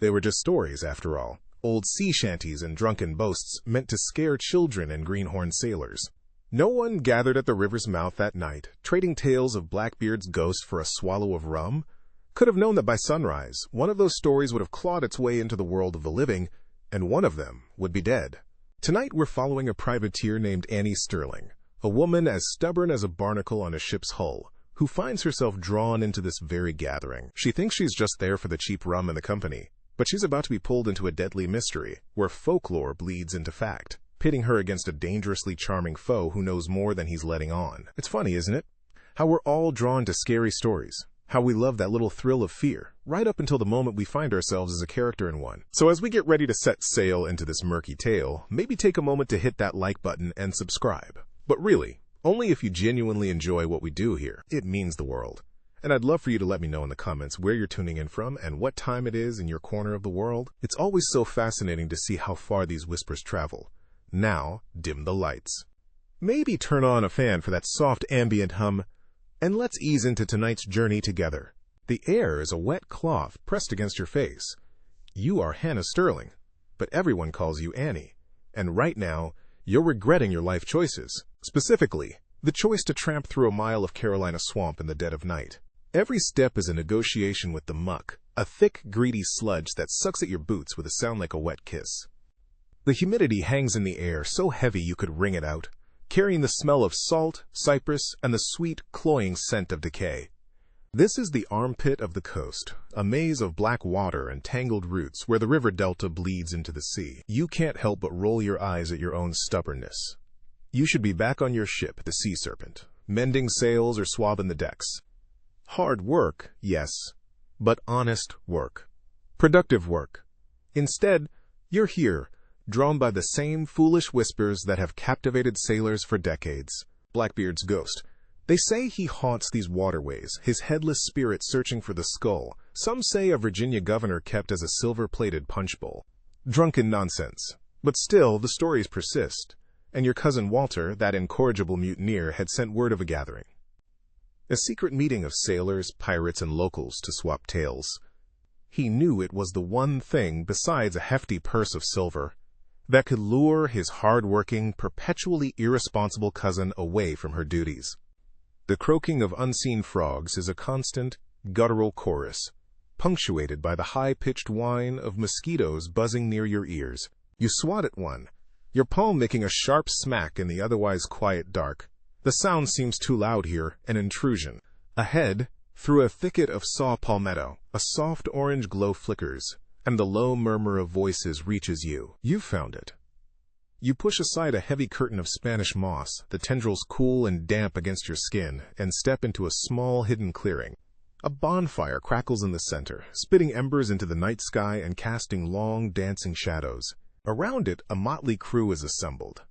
They were just stories, after all. Old sea shanties and drunken boasts meant to scare children and greenhorn sailors. No one gathered at the river's mouth that night, trading tales of Blackbeard's ghost for a swallow of rum. Could have known that by sunrise, one of those stories would have clawed its way into the world of the living, and one of them would be dead. Tonight we're following a privateer named Annie Sterling, a woman as stubborn as a barnacle on a ship's hull, who finds herself drawn into this very gathering. She thinks she's just there for the cheap rum and the company, but she's about to be pulled into a deadly mystery, where folklore bleeds into fact, pitting her against a dangerously charming foe who knows more than he's letting on. It's funny, isn't it? How we're all drawn to scary stories. How we love that little thrill of fear, right up until the moment we find ourselves as a character in one. So as we get ready to set sail into this murky tale, maybe take a moment to hit that like button and subscribe. But really, only if you genuinely enjoy what we do here. It means the world. And I'd love for you to let me know in the comments where you're tuning in from and what time it is in your corner of the world. It's always so fascinating to see how far these whispers travel. Now, dim the lights. Maybe turn on a fan for that soft ambient hum, and let's ease into tonight's journey together. The air is a wet cloth pressed against your face. You are Hannah Sterling, but everyone calls you Annie. And right now, you're regretting your life choices. Specifically, the choice to tramp through a mile of Carolina swamp in the dead of night. Every step is a negotiation with the muck, a thick, greedy sludge that sucks at your boots with a sound like a wet kiss. The humidity hangs in the air so heavy you could wring it out, carrying the smell of salt, cypress, and the sweet, cloying scent of decay. This is the armpit of the coast, a maze of black water and tangled roots where the river delta bleeds into the sea. You can't help but roll your eyes at your own stubbornness. You should be back on your ship, the Sea Serpent, mending sails or swabbing the decks. Hard work, yes, but honest work. Productive work. Instead, you're here, drawn by the same foolish whispers that have captivated sailors for decades. Blackbeard's ghost. They say he haunts these waterways, his headless spirit searching for the skull. Some say a Virginia governor kept as a silver-plated punch bowl. Drunken nonsense. But still, the stories persist. And your cousin Walter, that incorrigible mutineer, had sent word of a gathering. A secret meeting of sailors, pirates, and locals to swap tales. He knew it was the one thing, besides a hefty purse of silver, that could lure his hard-working, perpetually irresponsible cousin away from her duties. The croaking of unseen frogs is a constant, guttural chorus, punctuated by the high-pitched whine of mosquitoes buzzing near your ears. You swat at one, your palm making a sharp smack in the otherwise quiet dark. The sound seems too loud here, an intrusion. Ahead, through a thicket of saw palmetto, a soft orange glow flickers, and the low murmur of voices reaches you. You've found it. You push aside a heavy curtain of Spanish moss, the tendrils cool and damp against your skin, and step into a small hidden clearing. A bonfire crackles in the center, spitting embers into the night sky and casting long, dancing shadows. Around it, a motley crew is assembled.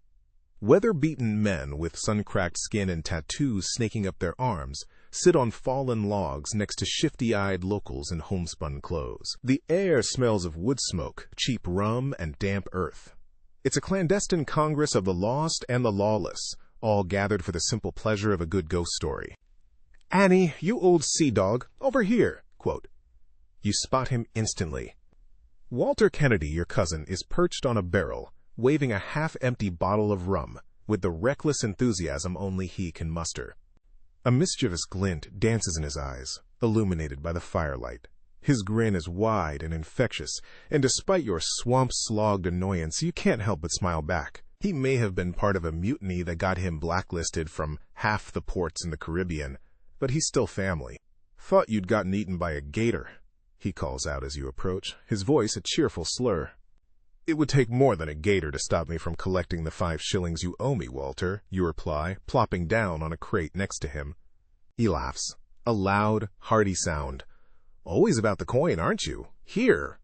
Weather-beaten men with sun-cracked skin and tattoos snaking up their arms sit on fallen logs next to shifty-eyed locals in homespun clothes. The air smells of wood smoke, cheap rum, and damp earth. It's a clandestine congress of the lost and the lawless, all gathered for the simple pleasure of a good ghost story. "Annie, you old sea dog, over here," quote. You spot him instantly. Walter Kennedy, your cousin, is perched on a barrel, waving a half-empty bottle of rum, with the reckless enthusiasm only he can muster. A mischievous glint dances in his eyes, illuminated by the firelight. His grin is wide and infectious, and despite your swamp-slogged annoyance, you can't help but smile back. He may have been part of a mutiny that got him blacklisted from half the ports in the Caribbean, but he's still family. "Thought you'd gotten eaten by a gator," he calls out as you approach, his voice a cheerful slur. "It would take more than a gator to stop me from collecting the 5 shillings you owe me, Walter," you reply, plopping down on a crate next to him. He laughs, a loud, hearty sound. "Always about the coin, aren't you? Here!"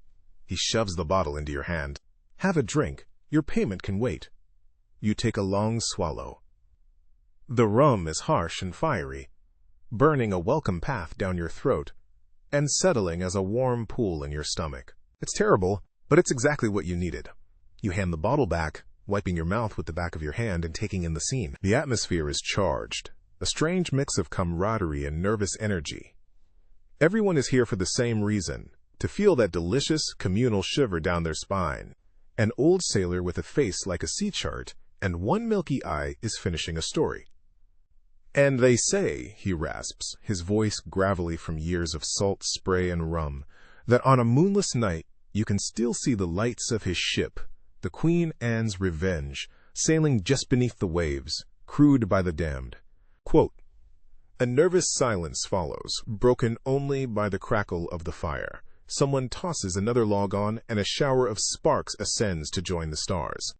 He shoves the bottle into your hand. "Have a drink. Your payment can wait." You take a long swallow. The rum is harsh and fiery, burning a welcome path down your throat, and settling as a warm pool in your stomach. It's terrible, but it's exactly what you needed. You hand the bottle back, wiping your mouth with the back of your hand and taking in the scene. The atmosphere is charged, a strange mix of camaraderie and nervous energy. Everyone is here for the same reason, to feel that delicious, communal shiver down their spine. An old sailor with a face like a sea chart and one milky eye is finishing a story. "And they say," he rasps, his voice gravelly from years of salt spray and rum, "that on a moonless night you can still see the lights of his ship, the Queen Anne's Revenge, sailing just beneath the waves, crewed by the damned." Quote. A nervous silence follows, broken only by the crackle of the fire. Someone tosses another log on, and a shower of sparks ascends to join the stars.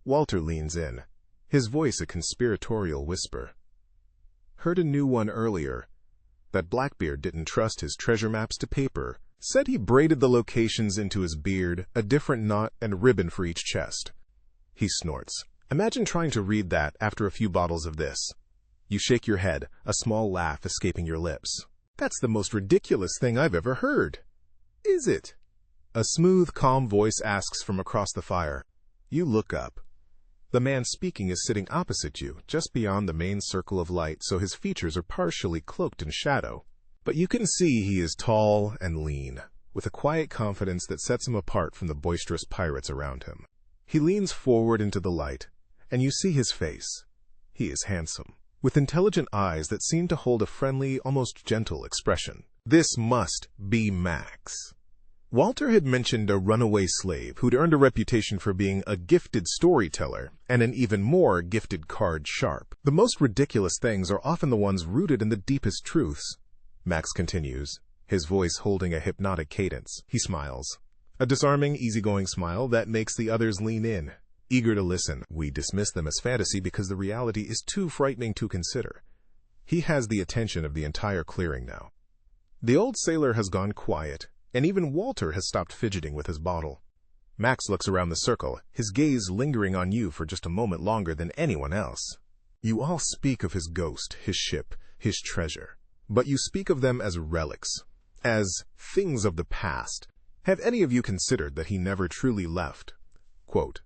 Walter leans in, his voice a conspiratorial whisper. "Heard a new one earlier. That Blackbeard didn't trust his treasure maps to paper. Said he braided the locations into his beard, a different knot and ribbon for each chest." He snorts. Imagine trying to read that after a few bottles of this. You shake your head, a small laugh escaping your lips. "That's the most ridiculous thing I've ever heard." "Is it?" A smooth, calm voice asks from across the fire. You look up. The man speaking is sitting opposite you, just beyond the main circle of light, so his features are partially cloaked in shadow. But you can see he is tall and lean, with a quiet confidence that sets him apart from the boisterous pirates around him. He leans forward into the light, and you see his face. He is handsome, with intelligent eyes that seem to hold a friendly, almost gentle expression. This must be Max. Walter had mentioned a runaway slave who'd earned a reputation for being a gifted storyteller and an even more gifted card sharp. The most ridiculous things are often the ones rooted in the deepest truths. Max continues, his voice holding a hypnotic cadence. He smiles, a disarming, easygoing smile that makes the others lean in, eager to listen. We dismiss them as fantasy because the reality is too frightening to consider. He has the attention of the entire clearing now. The old sailor has gone quiet, and even Walter has stopped fidgeting with his bottle. Max looks around the circle, his gaze lingering on you for just a moment longer than anyone else. You all speak of his ghost, his ship, his treasure, but you speak of them as relics, as things of the past. Have any of you considered that he never truly left? Quote,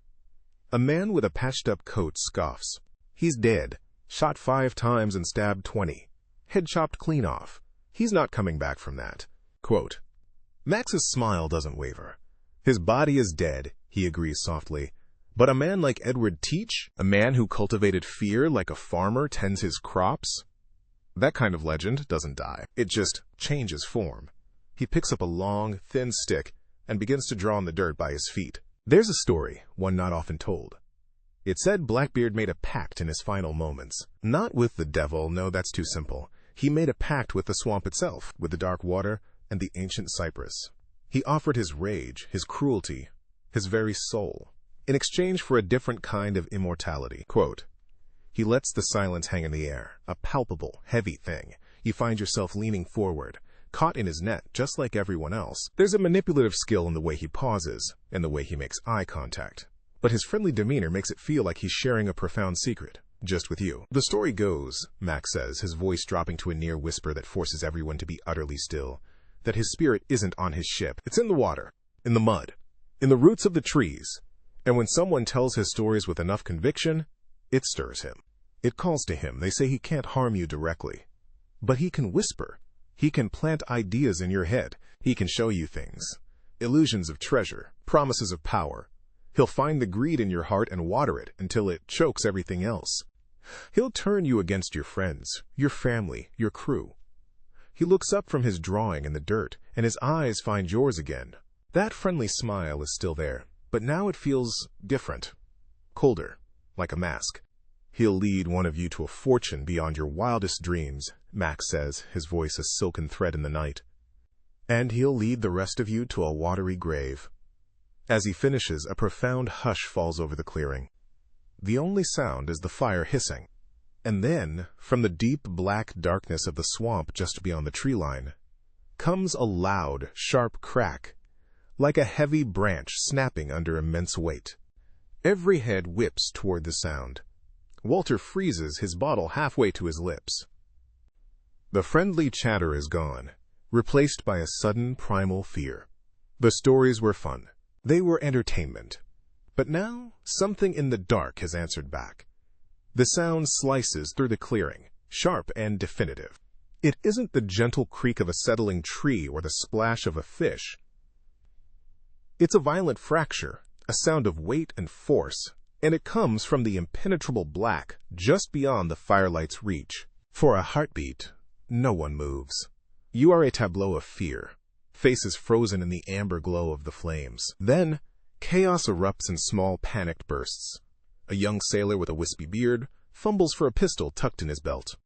a man with a patched-up coat scoffs. He's dead, shot 5 times and stabbed 20, head chopped clean off. He's not coming back from that. Quote, Max's smile doesn't waver. His body is dead, he agrees softly. But a man like Edward Teach, a man who cultivated fear like a farmer tends his crops, that kind of legend doesn't die. It just changes form. He picks up a long, thin stick and begins to draw on the dirt by his feet. There's a story, one not often told. It said Blackbeard made a pact in his final moments. Not with the devil, no, that's too simple. He made a pact with the swamp itself, with the dark water and the ancient cypress. He offered his rage, his cruelty, his very soul, in exchange for a different kind of immortality. Quote, he lets the silence hang in the air, a palpable, heavy thing. You find yourself leaning forward, caught in his net just like everyone else. There's a manipulative skill in the way he pauses, and the way he makes eye contact. But his friendly demeanor makes it feel like he's sharing a profound secret, just with you. The story goes, Max says, his voice dropping to a near whisper that forces everyone to be utterly still, that his spirit isn't on his ship. It's in the water, in the mud, in the roots of the trees. And when someone tells his stories with enough conviction, it stirs him. It calls to him. They say he can't harm you directly, but he can whisper. He can plant ideas in your head. He can show you things, illusions of treasure, promises of power. He'll find the greed in your heart and water it until it chokes everything else. He'll turn you against your friends, your family, your crew. He looks up from his drawing in the dirt, and his eyes find yours again. That friendly smile is still there, but now it feels different, colder, like a mask. He'll lead one of you to a fortune beyond your wildest dreams, Max says, his voice a silken thread in the night. And he'll lead the rest of you to a watery grave. As he finishes, a profound hush falls over the clearing. The only sound is the fire hissing. And then, from the deep black darkness of the swamp just beyond the tree line, comes a loud, sharp crack, like a heavy branch snapping under immense weight. Every head whips toward the sound. Walter freezes, his bottle halfway to his lips. The friendly chatter is gone, replaced by a sudden primal fear. The stories were fun. They were entertainment. But now, something in the dark has answered back. The sound slices through the clearing, sharp and definitive. It isn't the gentle creak of a settling tree or the splash of a fish. It's a violent fracture, a sound of weight and force, and it comes from the impenetrable black just beyond the firelight's reach. For a heartbeat, no one moves. You are a tableau of fear, faces frozen in the amber glow of the flames. Then, chaos erupts in small panicked bursts. A young sailor with a wispy beard fumbles for a pistol tucked in his belt.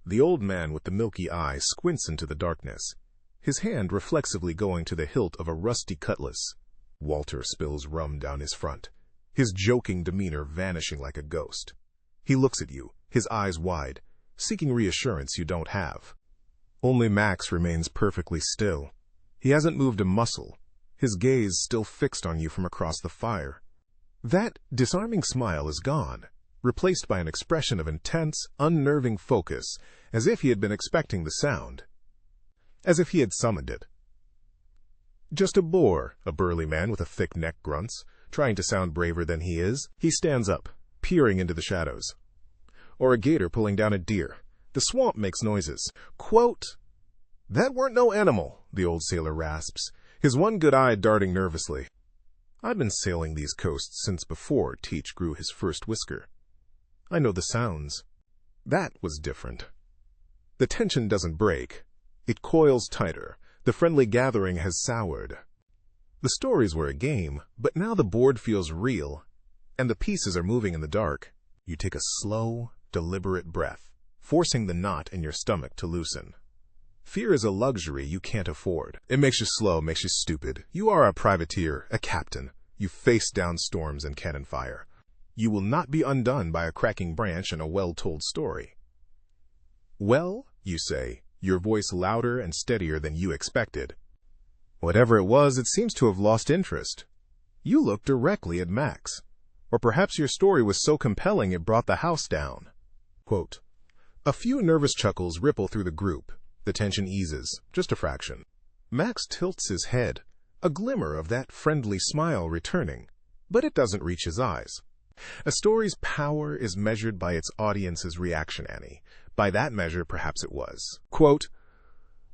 The old man with the milky eye squints into the darkness, his hand reflexively going to the hilt of a rusty cutlass. Walter spills rum down his front, his joking demeanor vanishing like a ghost. He looks at you, his eyes wide, seeking reassurance you don't have. Only Max remains perfectly still. He hasn't moved a muscle, his gaze still fixed on you from across the fire. That disarming smile is gone, replaced by an expression of intense, unnerving focus, as if he had been expecting the sound. As if he had summoned it. Just a boar, a burly man with a thick neck grunts, trying to sound braver than he is. He stands up, peering into the shadows. Or a gator pulling down a deer. The swamp makes noises. Quote, "That weren't no animal," the old sailor rasps, his one good eye darting nervously. I've been sailing these coasts since before Teach grew his first whisker. I know the sounds. That was different. The tension doesn't break. It coils tighter. The friendly gathering has soured. The stories were a game, but now the board feels real, and the pieces are moving in the dark. You take a slow, deliberate breath, forcing the knot in your stomach to loosen. Fear is a luxury you can't afford. It makes you slow, makes you stupid. You are a privateer, a captain. You face down storms and cannon fire. You will not be undone by a cracking branch and a well-told story. "Well," you say, your voice louder and steadier than you expected. Whatever it was, it seems to have lost interest. You look directly at Max. Or perhaps your story was so compelling it brought the house down. Quote, a few nervous chuckles ripple through the group. The tension eases, just a fraction. Max tilts his head, a glimmer of that friendly smile returning, but it doesn't reach his eyes. A story's power is measured by its audience's reaction, Annie. By that measure, perhaps it was. Quote,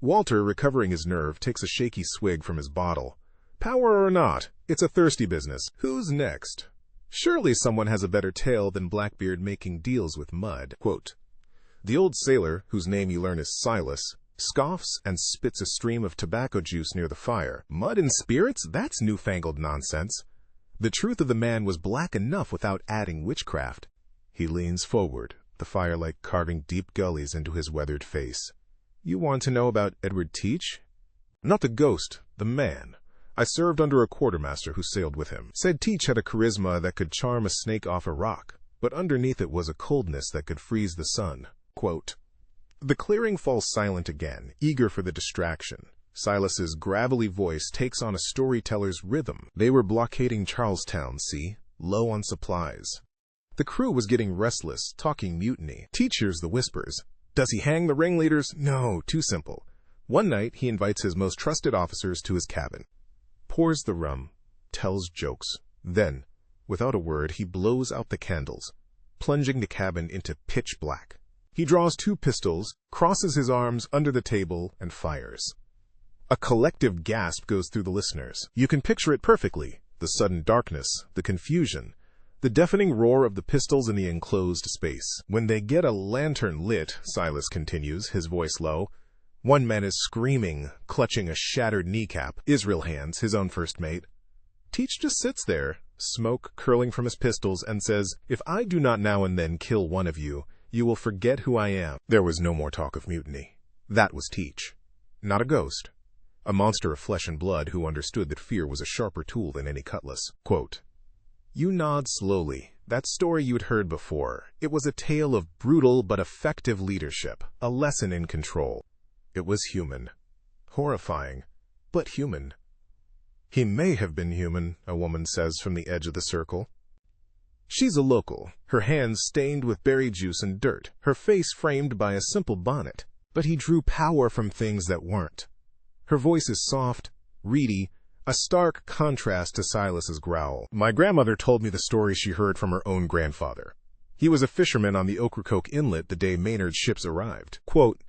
Walter, recovering his nerve, takes a shaky swig from his bottle. Power or not, it's a thirsty business. Who's next? Surely someone has a better tale than Blackbeard making deals with mud. Quote, the old sailor, whose name you learn is Silas, scoffs and spits a stream of tobacco juice near the fire. Mud and spirits? That's newfangled nonsense. The truth of the man was black enough without adding witchcraft. He leans forward, the firelight carving deep gullies into his weathered face. You want to know about Edward Teach? Not the ghost, the man. I served under a quartermaster who sailed with him. Said Teach had a charisma that could charm a snake off a rock, but underneath it was a coldness that could freeze the sun. Quote, the clearing falls silent again, eager for the distraction. Silas's gravelly voice takes on a storyteller's rhythm. They were blockading Charlestown, see, low on supplies. The crew was getting restless, talking mutiny. Teach hears the whispers. Does he hang the ringleaders? No, too simple. One night, he invites his most trusted officers to his cabin. Pours the rum, tells jokes. Then, without a word, he blows out the candles, plunging the cabin into pitch black. He draws 2 pistols, crosses his arms under the table, and fires. A collective gasp goes through the listeners. You can picture it perfectly. The sudden darkness, the confusion, the deafening roar of the pistols in the enclosed space. When they get a lantern lit, Silas continues, his voice low, one man is screaming, clutching a shattered kneecap. Israel Hands, his own first mate. Teach just sits there, smoke curling from his pistols, and says, if I do not now and then kill one of you, you will forget who I am. There was no more talk of mutiny. That was Teach. Not a ghost. A monster of flesh and blood who understood that fear was a sharper tool than any cutlass. Quote, you nod slowly. That story you'd heard before. It was a tale of brutal but effective leadership, a lesson in control. It was human. Horrifying, but human. He may have been human, a woman says from the edge of the circle. She's a local, her hands stained with berry juice and dirt, her face framed by a simple bonnet. But he drew power from things that weren't. Her voice is soft, reedy, a stark contrast to Silas's growl. My grandmother told me the story she heard from her own grandfather. He was a fisherman on the Ocracoke Inlet the day Maynard's ships arrived. Quote,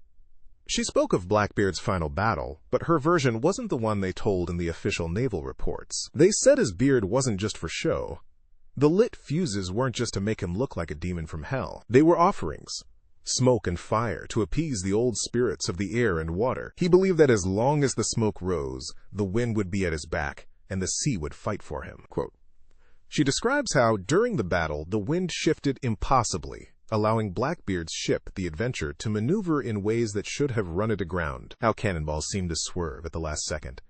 She spoke of Blackbeard's final battle, but her version wasn't the one they told in the official naval reports. They said his beard wasn't just for show. The lit fuses weren't just to make him look like a demon from hell. They were offerings. Smoke and fire to appease the old spirits of the air and water. He believed that as long as the smoke rose, the wind would be at his back, and the sea would fight for him. Quote. She describes how, during the battle, the wind shifted impossibly, allowing Blackbeard's ship, the Adventure, to maneuver in ways that should have run it aground. How cannonballs seemed to swerve at the last second.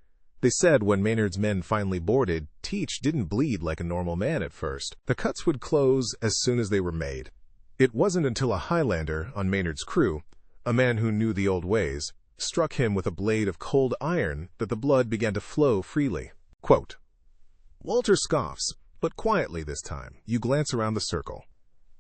They said when Maynard's men finally boarded, Teach didn't bleed like a normal man at first. The cuts would close as soon as they were made. It wasn't until a Highlander on Maynard's crew, a man who knew the old ways, struck him with a blade of cold iron that the blood began to flow freely. Quote, Walter scoffs, but quietly this time. You glance around the circle.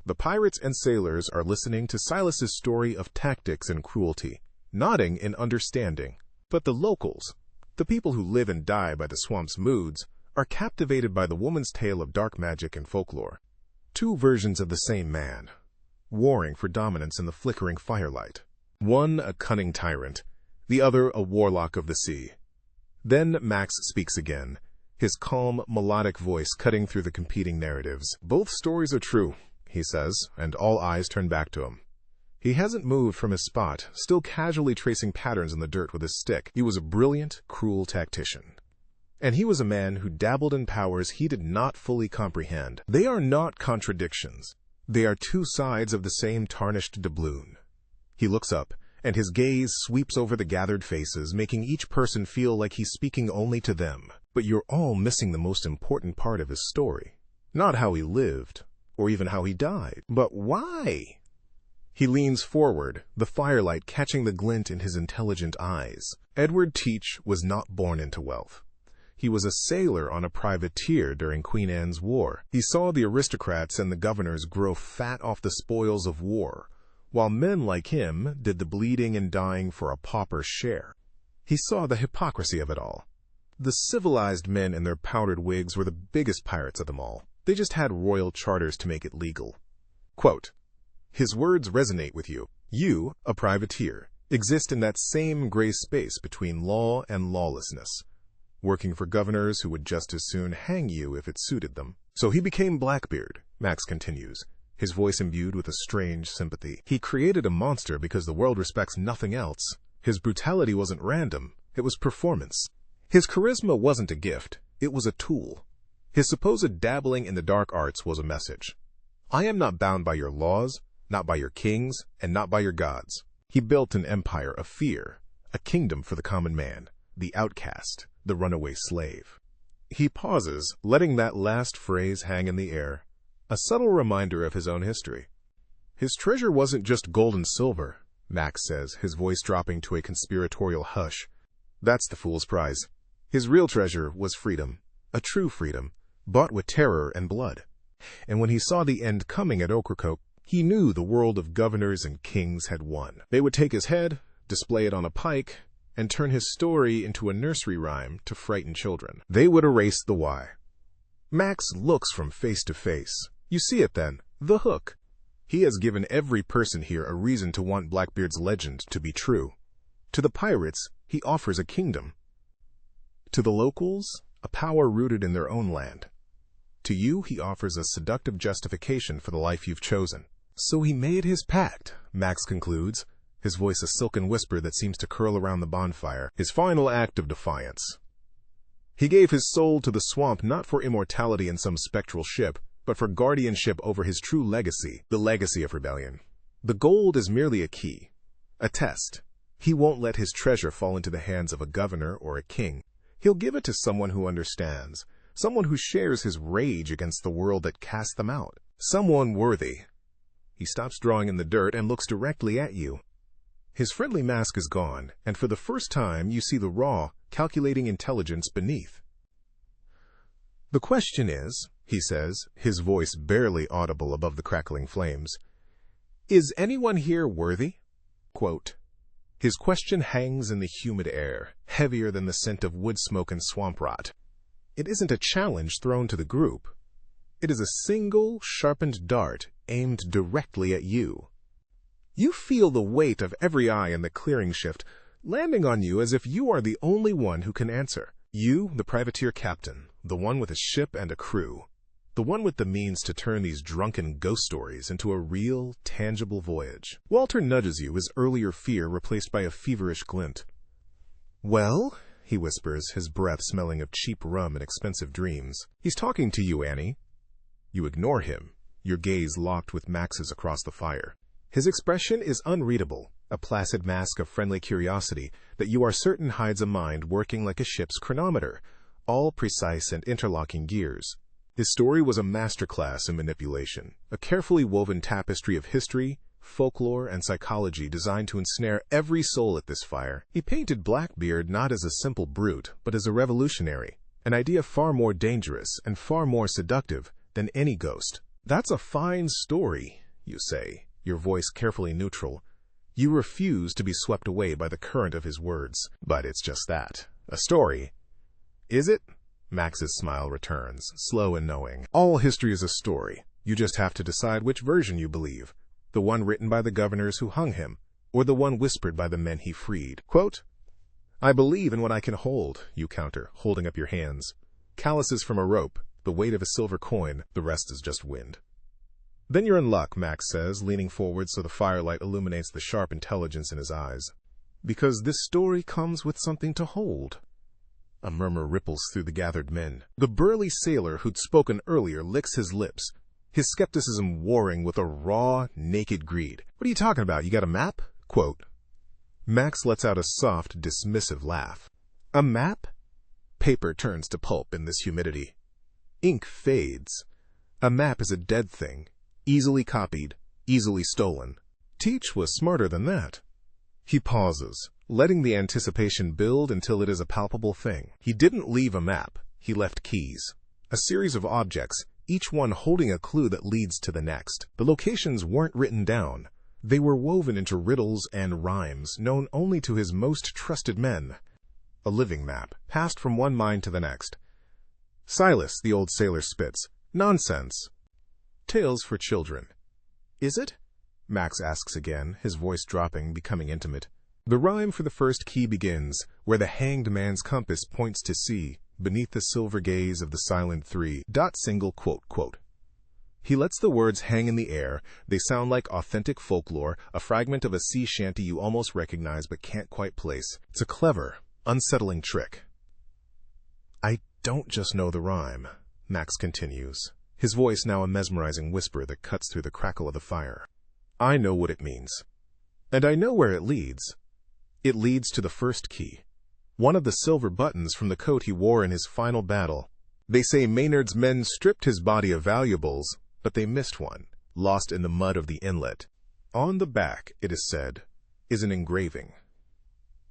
The pirates and sailors are listening to Silas's story of tactics and cruelty, nodding in understanding. But the locals, the people who live and die by the swamp's moods, are captivated by the woman's tale of dark magic and folklore. Two versions of the same man, warring for dominance in the flickering firelight. One a cunning tyrant, the other a warlock of the sea. Then Max speaks again, his calm, melodic voice cutting through the competing narratives. Both stories are true, he says, and all eyes turn back to him. He hasn't moved from his spot, still casually tracing patterns in the dirt with his stick. He was a brilliant, cruel tactician. And he was a man who dabbled in powers he did not fully comprehend. They are not contradictions. They are two sides of the same tarnished doubloon. He looks up, and his gaze sweeps over the gathered faces, making each person feel like he's speaking only to them. But you're all missing the most important part of his story. Not how he lived, or even how he died, but why? He leans forward, the firelight catching the glint in his intelligent eyes. Edward Teach was not born into wealth. He was a sailor on a privateer during Queen Anne's War. He saw the aristocrats and the governors grow fat off the spoils of war, while men like him did the bleeding and dying for a pauper's share. He saw the hypocrisy of it all. The civilized men in their powdered wigs were the biggest pirates of them all. They just had royal charters to make it legal. Quote, his words resonate with you. You, a privateer, exist in that same gray space between law and lawlessness, working for governors who would just as soon hang you if it suited them. So he became Blackbeard, Max continues, his voice imbued with a strange sympathy. He created a monster because the world respects nothing else. His brutality wasn't random, it was performance. His charisma wasn't a gift, it was a tool. His supposed dabbling in the dark arts was a message. I am not bound by your laws, not by your kings, and not by your gods. He built an empire of fear, a kingdom for the common man, the outcast, the runaway slave. He pauses, letting that last phrase hang in the air, a subtle reminder of his own history. His treasure wasn't just gold and silver, Max says, his voice dropping to a conspiratorial hush. That's the fool's prize. His real treasure was freedom, a true freedom, bought with terror and blood. And when he saw the end coming at Ocracoke, he knew the world of governors and kings had won. They would take his head, display it on a pike, and turn his story into a nursery rhyme to frighten children. They would erase the why. Max looks from face to face. You see it then, the hook. He has given every person here a reason to want Blackbeard's legend to be true. To the pirates, he offers a kingdom. To the locals, a power rooted in their own land. To you, he offers a seductive justification for the life you've chosen. So he made his pact, Max concludes, his voice a silken whisper that seems to curl around the bonfire, his final act of defiance. He gave his soul to the swamp not for immortality in some spectral ship, but for guardianship over his true legacy, the legacy of rebellion. The gold is merely a key, a test. He won't let his treasure fall into the hands of a governor or a king. He'll give it to someone who understands, someone who shares his rage against the world that cast them out, someone worthy. He stops drawing in the dirt and looks directly at you. His friendly mask is gone, and for the first time you see the raw, calculating intelligence beneath. The question is, he says, his voice barely audible above the crackling flames, is anyone here worthy? Quote, his question hangs in the humid air, heavier than the scent of wood smoke and swamp rot. It isn't a challenge thrown to the group. It is a single, sharpened dart aimed directly at you. You feel the weight of every eye in the clearing shift landing on you as if you are the only one who can answer. You, the privateer captain, the one with a ship and a crew, the one with the means to turn these drunken ghost stories into a real, tangible voyage. Walter nudges you, his earlier fear replaced by a feverish glint. "Well?" he whispers, his breath smelling of cheap rum and expensive dreams. "He's talking to you, Annie." You ignore him, your gaze locked with Max's across the fire. His expression is unreadable, a placid mask of friendly curiosity that you are certain hides a mind working like a ship's chronometer, all precise and interlocking gears. His story was a masterclass in manipulation, a carefully woven tapestry of history, folklore, and psychology designed to ensnare every soul at this fire. He painted Blackbeard not as a simple brute, but as a revolutionary, an idea far more dangerous and far more seductive than any ghost. "That's a fine story," you say, your voice carefully neutral. You refuse to be swept away by the current of his words. "But it's just that. A story." "Is it?" Max's smile returns, slow and knowing. "All history is a story. You just have to decide which version you believe. The one written by the governors who hung him, or the one whispered by the men he freed." Quote, "I believe in what I can hold," you counter, holding up your hands. "Calluses from a rope, the weight of a silver coin, the rest is just wind." "Then you're in luck," Max says, leaning forward so the firelight illuminates the sharp intelligence in his eyes. "Because this story comes with something to hold." A murmur ripples through the gathered men. The burly sailor who'd spoken earlier licks his lips, his skepticism warring with a raw, naked greed. "What are you talking about? You got a map?" Quote. Max lets out a soft, dismissive laugh. "A map?" Paper turns to pulp in this humidity. Ink fades. A map is a dead thing, easily copied, easily stolen. Teach was smarter than that. He pauses, letting the anticipation build until it is a palpable thing. He didn't leave a map, he left keys. A series of objects, each one holding a clue that leads to the next. The locations weren't written down. They were woven into riddles and rhymes, known only to his most trusted men. A living map, passed from one mind to the next. "Silas," the old sailor spits. "Nonsense." "Tales for children." "Is it?" Max asks again, his voice dropping, becoming intimate. The rhyme for the first key begins, where the hanged man's compass points to sea, beneath the silver gaze of the silent three. Single quote, quote. He lets the words hang in the air. They sound like authentic folklore, a fragment of a sea shanty you almost recognize but can't quite place. It's a clever, unsettling trick. "I don't just know the rhyme," Max continues, his voice now a mesmerizing whisper that cuts through the crackle of the fire. "I know what it means. And I know where it leads. It leads to the first key, one of the silver buttons from the coat he wore in his final battle. They say Maynard's men stripped his body of valuables, but they missed one, lost in the mud of the inlet. On the back, it is said, is an engraving.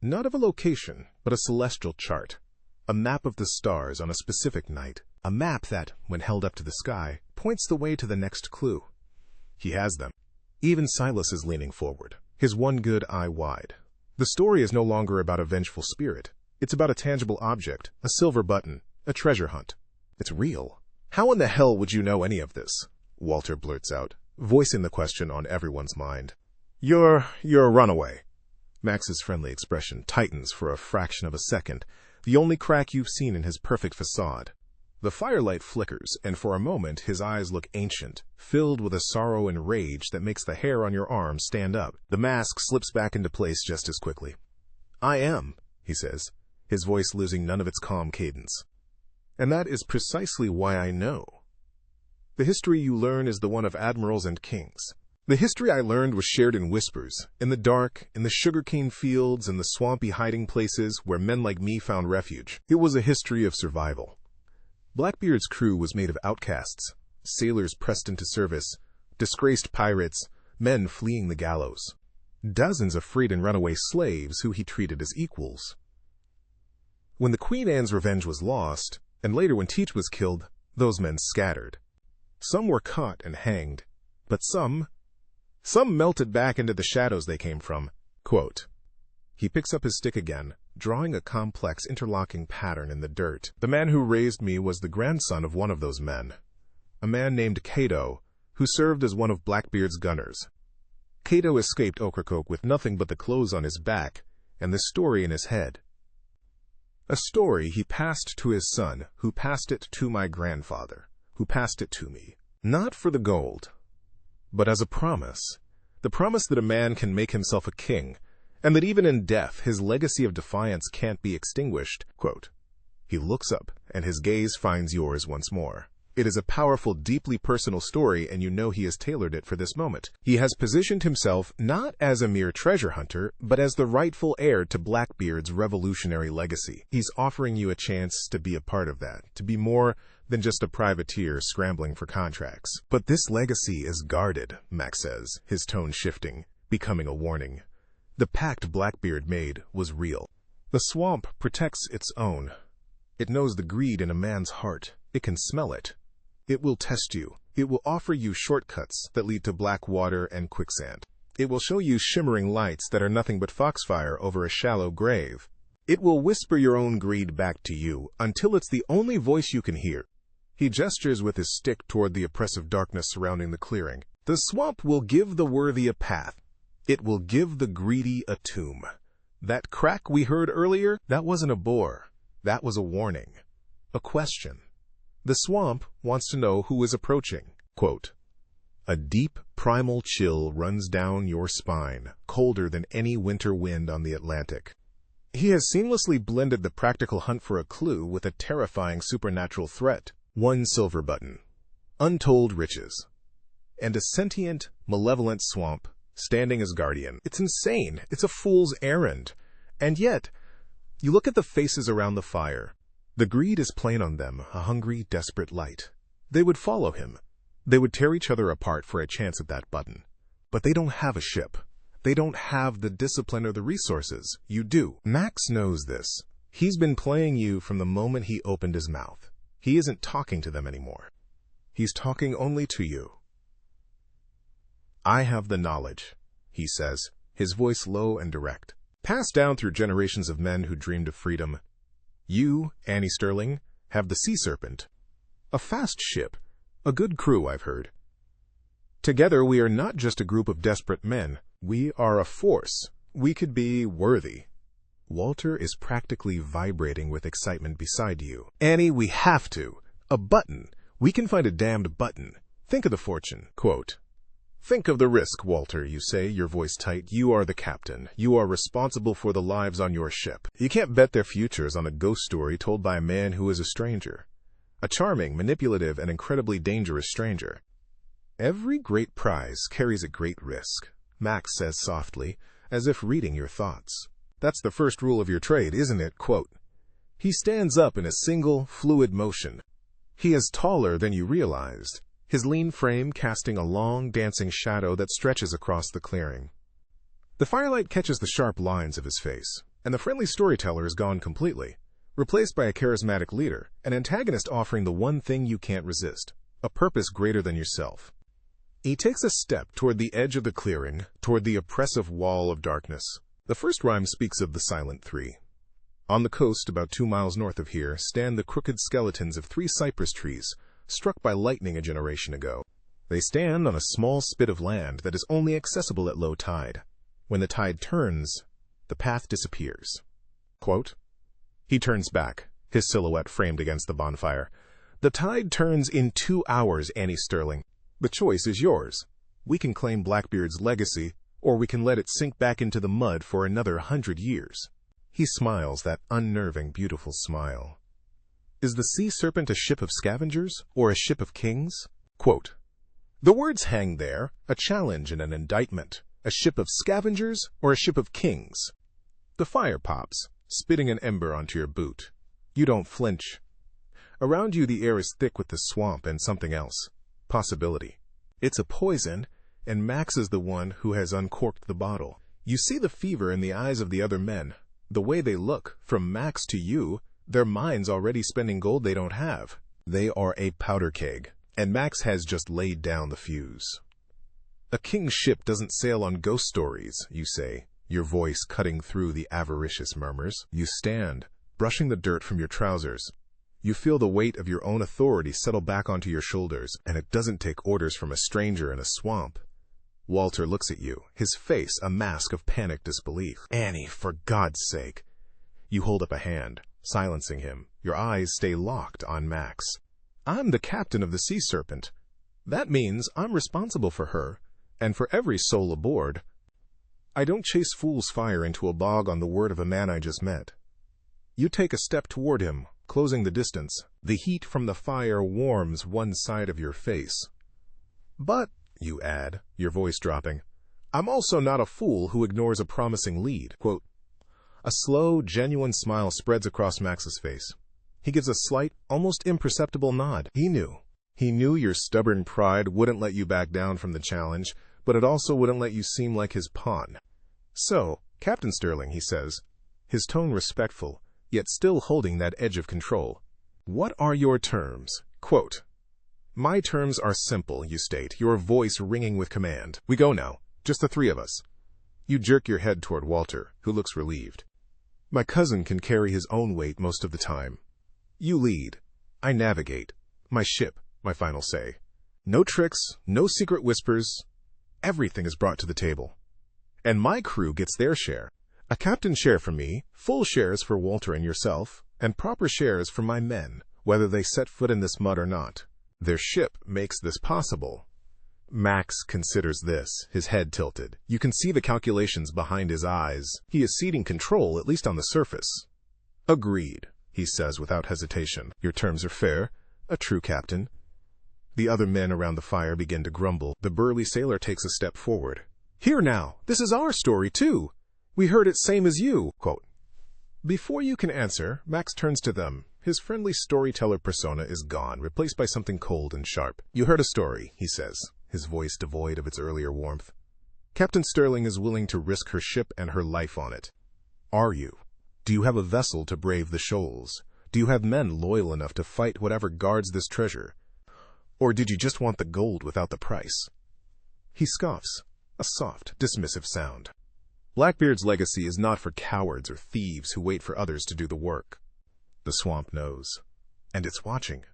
Not of a location, but a celestial chart, a map of the stars on a specific night, a map that, when held up to the sky, points the way to the next clue. He has them. Even Silas is leaning forward, his one good eye wide. The story is no longer about a vengeful spirit. It's about a tangible object, a silver button, a treasure hunt. It's real. "How in the hell would you know any of this?" Walter blurts out, voicing the question on everyone's mind. You're a runaway." Max's friendly expression tightens for a fraction of a second, the only crack you've seen in his perfect facade. The firelight flickers, and for a moment his eyes look ancient, filled with a sorrow and rage that makes the hair on your arm stand up. The mask slips back into place just as quickly. "I am," he says, his voice losing none of its calm cadence. "And that is precisely why I know. The history you learn is the one of admirals and kings. The history I learned was shared in whispers, in the dark, in the sugarcane fields, and the swampy hiding places where men like me found refuge. It was a history of survival. Blackbeard's crew was made of outcasts, sailors pressed into service, disgraced pirates, men fleeing the gallows, dozens of freed and runaway slaves who he treated as equals. When the Queen Anne's Revenge was lost, and later when Teach was killed, those men scattered. Some were caught and hanged, but some melted back into the shadows they came from." Quote. He picks up his stick again, drawing a complex interlocking pattern in the dirt. "The man who raised me was the grandson of one of those men, a man named Cato, who served as one of Blackbeard's gunners. Cato escaped Ocracoke with nothing but the clothes on his back and the story in his head. A story he passed to his son, who passed it to my grandfather, who passed it to me, not for the gold, but as a promise. The promise that a man can make himself a king, and that even in death his legacy of defiance can't be extinguished. Quote, he looks up, and his gaze finds yours once more. It is a powerful, deeply personal story, and you know he has tailored it for this moment. He has positioned himself not as a mere treasure hunter, but as the rightful heir to Blackbeard's revolutionary legacy. He's offering you a chance to be a part of that, to be more than just a privateer scrambling for contracts. But this legacy is guarded, Max says, his tone shifting, becoming a warning. The pact Blackbeard made was real. The swamp protects its own. It knows the greed in a man's heart. It can smell it. It will test you. It will offer you shortcuts that lead to black water and quicksand. It will show you shimmering lights that are nothing but foxfire over a shallow grave. It will whisper your own greed back to you until it's the only voice you can hear. He gestures with his stick toward the oppressive darkness surrounding the clearing. The swamp will give the worthy a path. It will give the greedy a tomb. That crack we heard earlier, that wasn't a bore. That was a warning. A question. The swamp wants to know who is approaching. Quote, a deep, primal chill runs down your spine, colder than any winter wind on the Atlantic. He has seamlessly blended the practical hunt for a clue with a terrifying supernatural threat. One silver button, untold riches, and a sentient, malevolent swamp standing as guardian. It's insane. It's a fool's errand. And yet, you look at the faces around the fire. The greed is plain on them, a hungry, desperate light. They would follow him. They would tear each other apart for a chance at that button. But they don't have a ship. They don't have the discipline or the resources. You do. Max knows this. He's been playing you from the moment he opened his mouth. He isn't talking to them anymore. He's talking only to you. I have the knowledge, he says, his voice low and direct, passed down through generations of men who dreamed of freedom. You, Annie Sterling, have the Sea Serpent. A fast ship. A good crew, I've heard. Together we are not just a group of desperate men. We are a force. We could be worthy. Walter is practically vibrating with excitement beside you. Annie, we have to. A button. We can find a damned button. Think of the fortune. Quote, think of the risk, Walter, you say, your voice tight. You are the captain. You are responsible for the lives on your ship. You can't bet their futures on a ghost story told by a man who is a stranger. A charming, manipulative, and incredibly dangerous stranger. Every great prize carries a great risk, Max says softly, as if reading your thoughts. That's the first rule of your trade, isn't it? Quote, he stands up in a single, fluid motion. He is taller than you realized, his lean frame casting a long, dancing shadow that stretches across the clearing. The firelight catches the sharp lines of his face, and the friendly storyteller is gone completely, replaced by a charismatic leader, an antagonist offering the one thing you can't resist, a purpose greater than yourself. He takes a step toward the edge of the clearing, toward the oppressive wall of darkness. The first rhyme speaks of the Silent Three. On the coast, about 2 miles north of here, stand the crooked skeletons of 3 cypress trees, struck by lightning a generation ago. They stand on a small spit of land that is only accessible at low tide. When the tide turns, the path disappears. Quote, he turns back, his silhouette framed against the bonfire. The tide turns in 2 hours, Annie Sterling. The choice is yours. We can claim Blackbeard's legacy, or we can let it sink back into the mud for another 100 years. He smiles, that unnerving, beautiful smile. Is the Sea Serpent a ship of scavengers, or a ship of kings? Quote, the words hang there, a challenge and an indictment. A ship of scavengers, or a ship of kings? The fire pops, spitting an ember onto your boot. You don't flinch. Around you the air is thick with the swamp and something else. Possibility. It's a poison, and Max is the one who has uncorked the bottle. You see the fever in the eyes of the other men. The way they look, from Max to you, their minds already spending gold they don't have. They are a powder keg, and Max has just laid down the fuse. A king's ship doesn't sail on ghost stories, you say, your voice cutting through the avaricious murmurs. You stand, brushing the dirt from your trousers. You feel the weight of your own authority settle back onto your shoulders, and it doesn't take orders from a stranger in a swamp. Walter looks at you, his face a mask of panicked disbelief. Annie, for God's sake. You hold up a hand, silencing him. Your eyes stay locked on Max. I'm the captain of the Sea Serpent. That means I'm responsible for her, and for every soul aboard. I don't chase fool's fire into a bog on the word of a man I just met. You take a step toward him, closing the distance. The heat from the fire warms one side of your face. But, you add, your voice dropping, I'm also not a fool who ignores a promising lead. Quote, a slow, genuine smile spreads across Max's face. He gives a slight, almost imperceptible nod. He knew your stubborn pride wouldn't let you back down from the challenge, but it also wouldn't let you seem like his pawn. So, Captain Sterling, he says, his tone respectful, yet still holding that edge of control. What are your terms? Quote, my terms are simple, you state, your voice ringing with command. We go now, just the three of us. You jerk your head toward Walter, who looks relieved. My cousin can carry his own weight most of the time. You lead. I navigate. My ship, my final say. No tricks, no secret whispers. Everything is brought to the table. And my crew gets their share. A captain's share for me, full shares for Walter and yourself, and proper shares for my men, whether they set foot in this mud or not. Their ship makes this possible. Max considers this, his head tilted. You can see the calculations behind his eyes. He is ceding control, at least on the surface. Agreed, he says without hesitation. Your terms are fair, a true captain. The other men around the fire begin to grumble. The burly sailor takes a step forward. Here now, this is our story too. We heard it same as you. Quote, before you can answer, Max turns to them. His friendly storyteller persona is gone, replaced by something cold and sharp. You heard a story, he says, his voice devoid of its earlier warmth. Captain Sterling is willing to risk her ship and her life on it. Are you? Do you have a vessel to brave the shoals? Do you have men loyal enough to fight whatever guards this treasure? Or did you just want the gold without the price? He scoffs, a soft, dismissive sound. Blackbeard's legacy is not for cowards or thieves who wait for others to do the work. The swamp knows, and it's watching.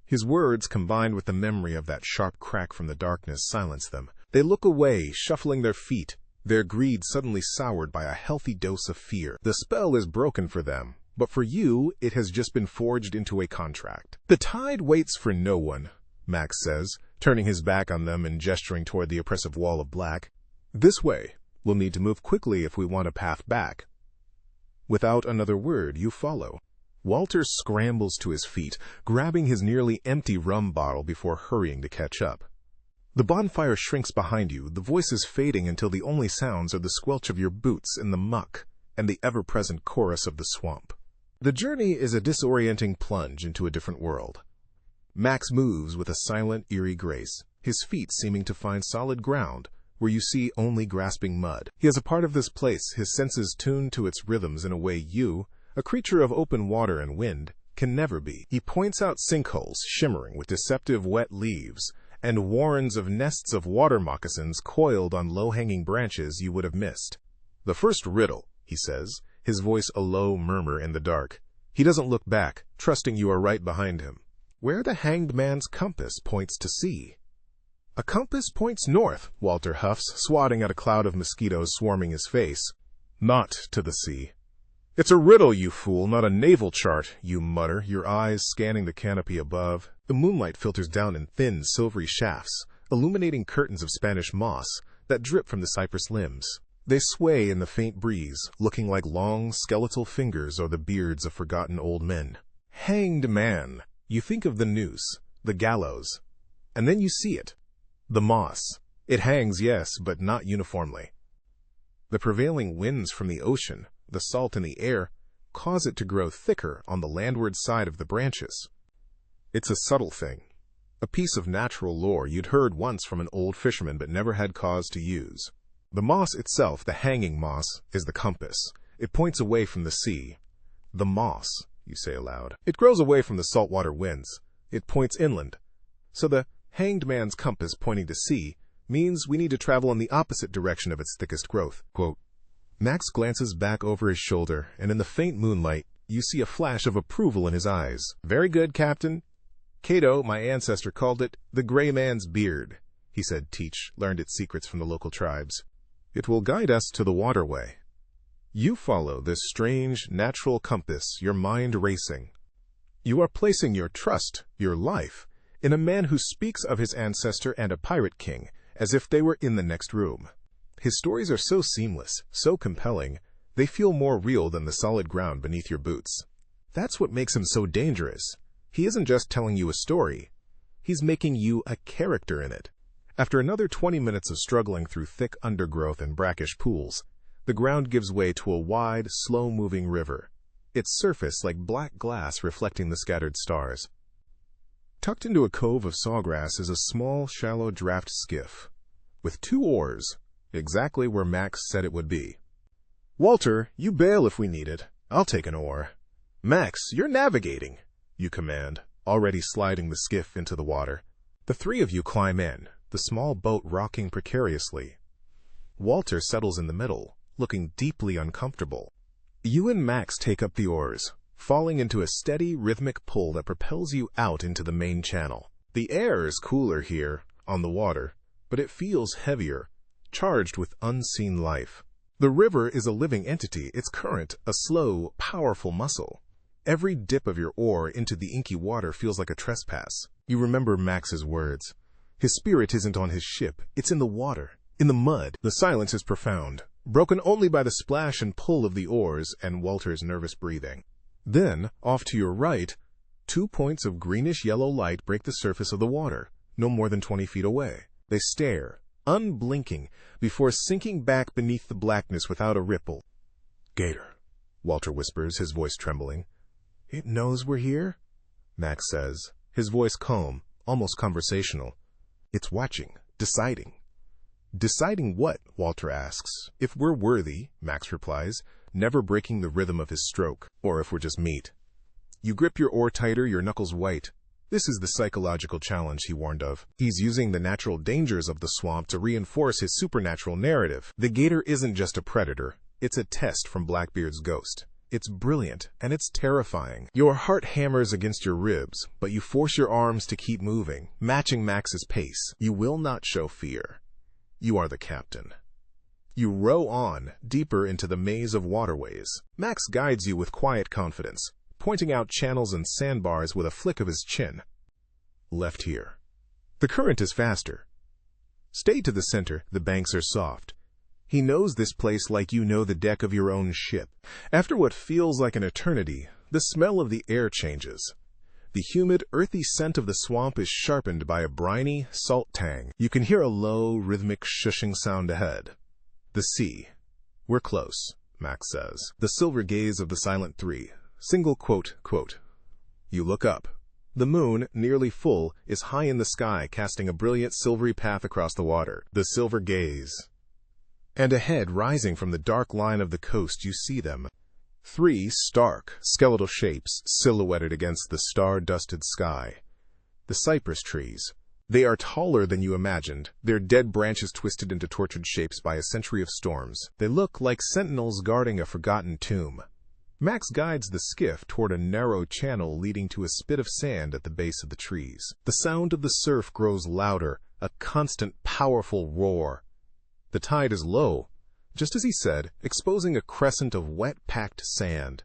His words, combined with the memory of that sharp crack from the darkness, silence them. They look away, shuffling their feet, their greed suddenly soured by a healthy dose of fear. The spell is broken for them, but for you, it has just been forged into a contract. The tide waits for no one, Max says, turning his back on them and gesturing toward the oppressive wall of black. This way. We'll need to move quickly if we want a path back. Without another word, you follow. Walter scrambles to his feet, grabbing his nearly empty rum bottle before hurrying to catch up. The bonfire shrinks behind you, the voices fading until the only sounds are the squelch of your boots in the muck and the ever-present chorus of the swamp. The journey is a disorienting plunge into a different world. Max moves with a silent, eerie grace, his feet seeming to find solid ground, where you see only grasping mud. He is a part of this place, his senses tuned to its rhythms in a way you, a creature of open water and wind, can never be. He points out sinkholes shimmering with deceptive wet leaves, and warns of nests of water moccasins coiled on low-hanging branches you would have missed. The first riddle, he says, his voice a low murmur in the dark. He doesn't look back, trusting you are right behind him. Where the hanged man's compass points to sea. A compass points north, Walter huffs, swatting at a cloud of mosquitoes swarming his face. Not to the sea. It's a riddle, you fool, not a naval chart, you mutter, your eyes scanning the canopy above. The moonlight filters down in thin, silvery shafts, illuminating curtains of Spanish moss that drip from the cypress limbs. They sway in the faint breeze, looking like long, skeletal fingers or the beards of forgotten old men. Hanged man. You think of the noose, the gallows, and then you see it. The moss. It hangs, yes, but not uniformly. The prevailing winds from the ocean, the salt in the air, cause it to grow thicker on the landward side of the branches. It's a subtle thing, a piece of natural lore you'd heard once from an old fisherman but never had cause to use. The moss itself, the hanging moss, is the compass. It points away from the sea. The moss, you say aloud. It grows away from the saltwater winds. It points inland. So the hanged man's compass pointing to sea means we need to travel in the opposite direction of its thickest growth. Quote, Max glances back over his shoulder, and in the faint moonlight, you see a flash of approval in his eyes. Very good, Captain. Cato, my ancestor, called it the gray man's beard. he said Teach learned its secrets from the local tribes. It will guide us to the waterway. You follow this strange, natural compass, your mind racing. You are placing your trust, your life, in a man who speaks of his ancestor and a pirate king, as if they were in the next room. His stories are so seamless, so compelling, they feel more real than the solid ground beneath your boots. That's what makes him so dangerous. He isn't just telling you a story. He's making you a character in it. After another 20 minutes of struggling through thick undergrowth and brackish pools, the ground gives way to a wide, slow-moving river, its surface like black glass reflecting the scattered stars. Tucked into a cove of sawgrass is a small, shallow draft skiff, with 2 oars, exactly where Max said it would be. "Walter, you bail if we need it. I'll take an oar." "Max, you're navigating," you command, already sliding the skiff into the water. The 3 of you climb in, the small boat rocking precariously. Walter settles in the middle, looking deeply uncomfortable. You and Max take up the oars, falling into a steady, rhythmic pull that propels you out into the main channel. The air is cooler here, on the water, but it feels heavier, charged with unseen life. The river is a living entity, its current a slow, powerful muscle. Every dip of your oar into the inky water feels like a trespass. You remember Max's words. His spirit isn't on his ship, it's in the water, in the mud. The silence is profound, broken only by the splash and pull of the oars and Walter's nervous breathing. Then, off to your right, 2 points of greenish-yellow light break the surface of the water, no more than 20 feet away. They stare, unblinking, before sinking back beneath the blackness without a ripple. "Gator," Walter whispers, his voice trembling. "It knows we're here?" Max says, his voice calm, almost conversational. "It's watching, deciding." "Deciding what?" Walter asks. "If we're worthy," Max replies, never breaking the rhythm of his stroke, "or if we're just meat." You grip your oar tighter, your knuckles white. This is the psychological challenge he warned of. He's using the natural dangers of the swamp to reinforce his supernatural narrative. The gator isn't just a predator. It's a test from Blackbeard's ghost. It's brilliant, and it's terrifying. Your heart hammers against your ribs, but you force your arms to keep moving, matching Max's pace. You will not show fear. You are the captain. You row on, deeper into the maze of waterways. Max guides you with quiet confidence, pointing out channels and sandbars with a flick of his chin. "Left here." The current is faster. Stay to the center, the banks are soft. He knows this place like you know the deck of your own ship. After what feels like an eternity, the smell of the air changes. The humid, earthy scent of the swamp is sharpened by a briny, salt tang. You can hear a low, rhythmic shushing sound ahead. The sea. "We're close," Max says. The silver gaze of the silent 3. Single quote. You look up. The moon, nearly full, is high in the sky, casting a brilliant silvery path across the water. The silver gaze. And ahead, rising from the dark line of the coast, you see them. 3 stark, skeletal shapes silhouetted against the star-dusted sky. The cypress trees. They are taller than you imagined, their dead branches twisted into tortured shapes by a century of storms. They look like sentinels guarding a forgotten tomb. Max guides the skiff toward a narrow channel leading to a spit of sand at the base of the trees. The sound of the surf grows louder, a constant, powerful roar. The tide is low, just as he said, exposing a crescent of wet, packed sand.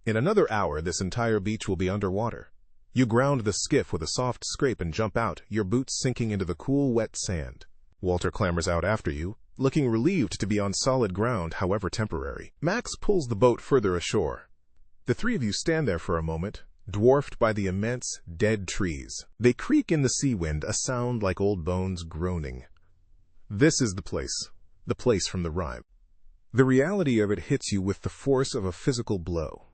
In another hour, this entire beach will be underwater. You ground the skiff with a soft scrape and jump out, your boots sinking into the cool, wet sand. Walter clambers out after you, looking relieved to be on solid ground, however temporary. Max pulls the boat further ashore. The 3 of you stand there for a moment, dwarfed by the immense, dead trees. They creak in the sea wind, a sound like old bones groaning. This is the place from the rhyme. The reality of it hits you with the force of a physical blow.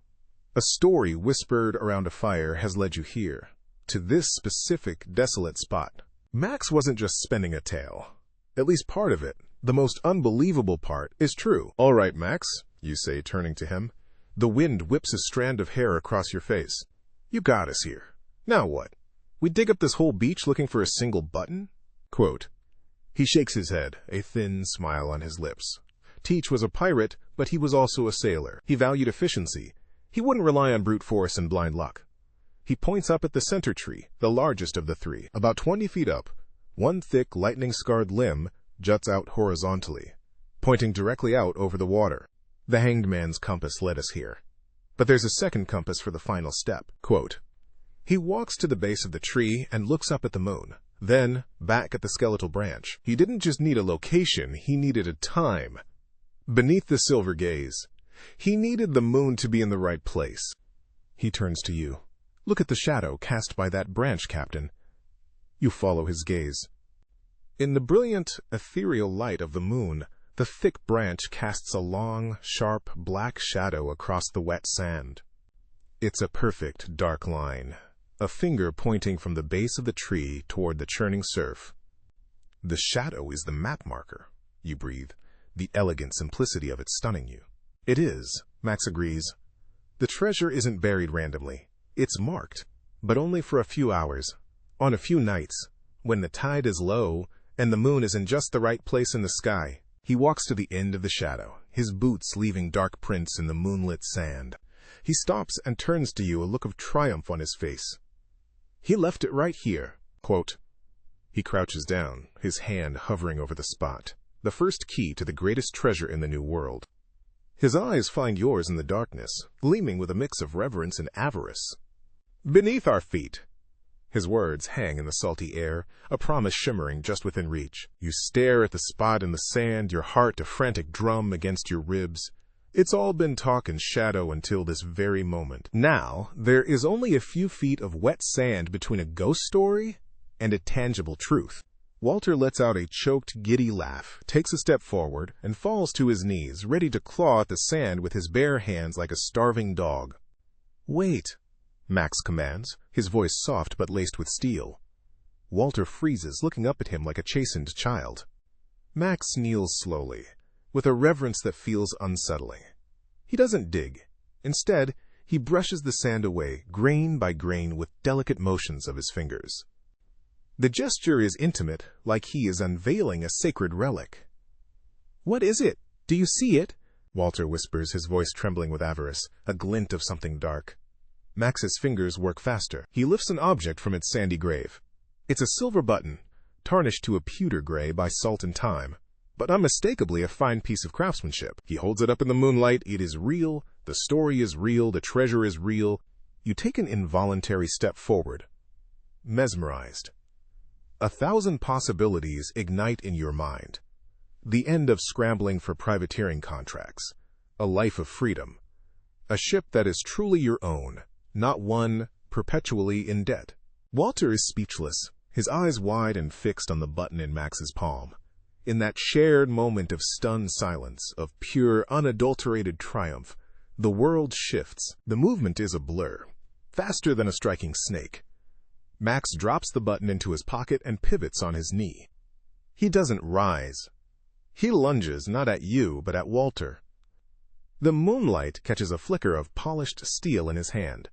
A story whispered around a fire has led you here, to this specific, desolate spot. Max wasn't just spinning a tale. At least part of it, the most unbelievable part, is true. "All right, Max," you say, turning to him. The wind whips a strand of hair across your face. "You got us here. Now what? We dig up this whole beach looking for a single button?" Quote. He shakes his head, a thin smile on his lips. Teach was a pirate, but he was also a sailor. He valued efficiency. He wouldn't rely on brute force and blind luck. He points up at the center tree, the largest of the 3. About 20 feet up, One thick, lightning-scarred limb juts out horizontally, pointing directly out over the water. The hanged man's compass led us here. But there's a second compass for the final step. Quote, he walks to the base of the tree and looks up at the moon, then back at the skeletal branch. He didn't just need a location, he needed a time. Beneath the silver gaze, he needed the moon to be in the right place. He turns to you. Look at the shadow cast by that branch, Captain. You follow his gaze. In the brilliant, ethereal light of the moon, the thick branch casts a long, sharp, black shadow across the wet sand. It's a perfect, dark line, a finger pointing from the base of the tree toward the churning surf. The shadow is the map marker, you breathe, the elegant simplicity of it stunning you. It is, Max agrees. The treasure isn't buried randomly. It's marked, but only for a few hours, on a few nights, when the tide is low and the moon is in just the right place in the sky. He walks to the end of the shadow, his boots leaving dark prints in the moonlit sand. He stops and turns to you, a look of triumph on his face. He left it right here. Quote, he crouches down, his hand hovering over the spot, the first key to the greatest treasure in the New World. His eyes find yours in the darkness, gleaming with a mix of reverence and avarice. Beneath our feet. His words hang in the salty air, a promise shimmering just within reach. You stare at the spot in the sand, your heart a frantic drum against your ribs. It's all been talk and shadow until this very moment. Now, there is only a few feet of wet sand between a ghost story and a tangible truth. Walter lets out a choked, giddy laugh, takes a step forward, and falls to his knees, ready to claw at the sand with his bare hands like a starving dog. Wait, Max commands, his voice soft but laced with steel. Walter freezes, looking up at him like a chastened child. Max kneels slowly, with a reverence that feels unsettling. He doesn't dig. Instead, he brushes the sand away, grain by grain, with delicate motions of his fingers. The gesture is intimate, like he is unveiling a sacred relic. What is it? Do you see it? Walter whispers, his voice trembling with avarice, a glint of something dark. Max's fingers work faster. He lifts an object from its sandy grave. It's a silver button, tarnished to a pewter gray by salt and time, but unmistakably a fine piece of craftsmanship. He holds it up in the moonlight. It is real. The story is real. The treasure is real. You take an involuntary step forward, mesmerized. 1,000 possibilities ignite in your mind. The end of scrambling for privateering contracts. A life of freedom. A ship that is truly your own, not one perpetually in debt. Walter is speechless, his eyes wide and fixed on the button in Max's palm. In that shared moment of stunned silence, of pure, unadulterated triumph, the world shifts. The movement is a blur, faster than a striking snake. Max drops the button into his pocket and pivots on his knee. He doesn't rise. He lunges not at you, but at Walter. The moonlight catches a flicker of polished steel in his hand.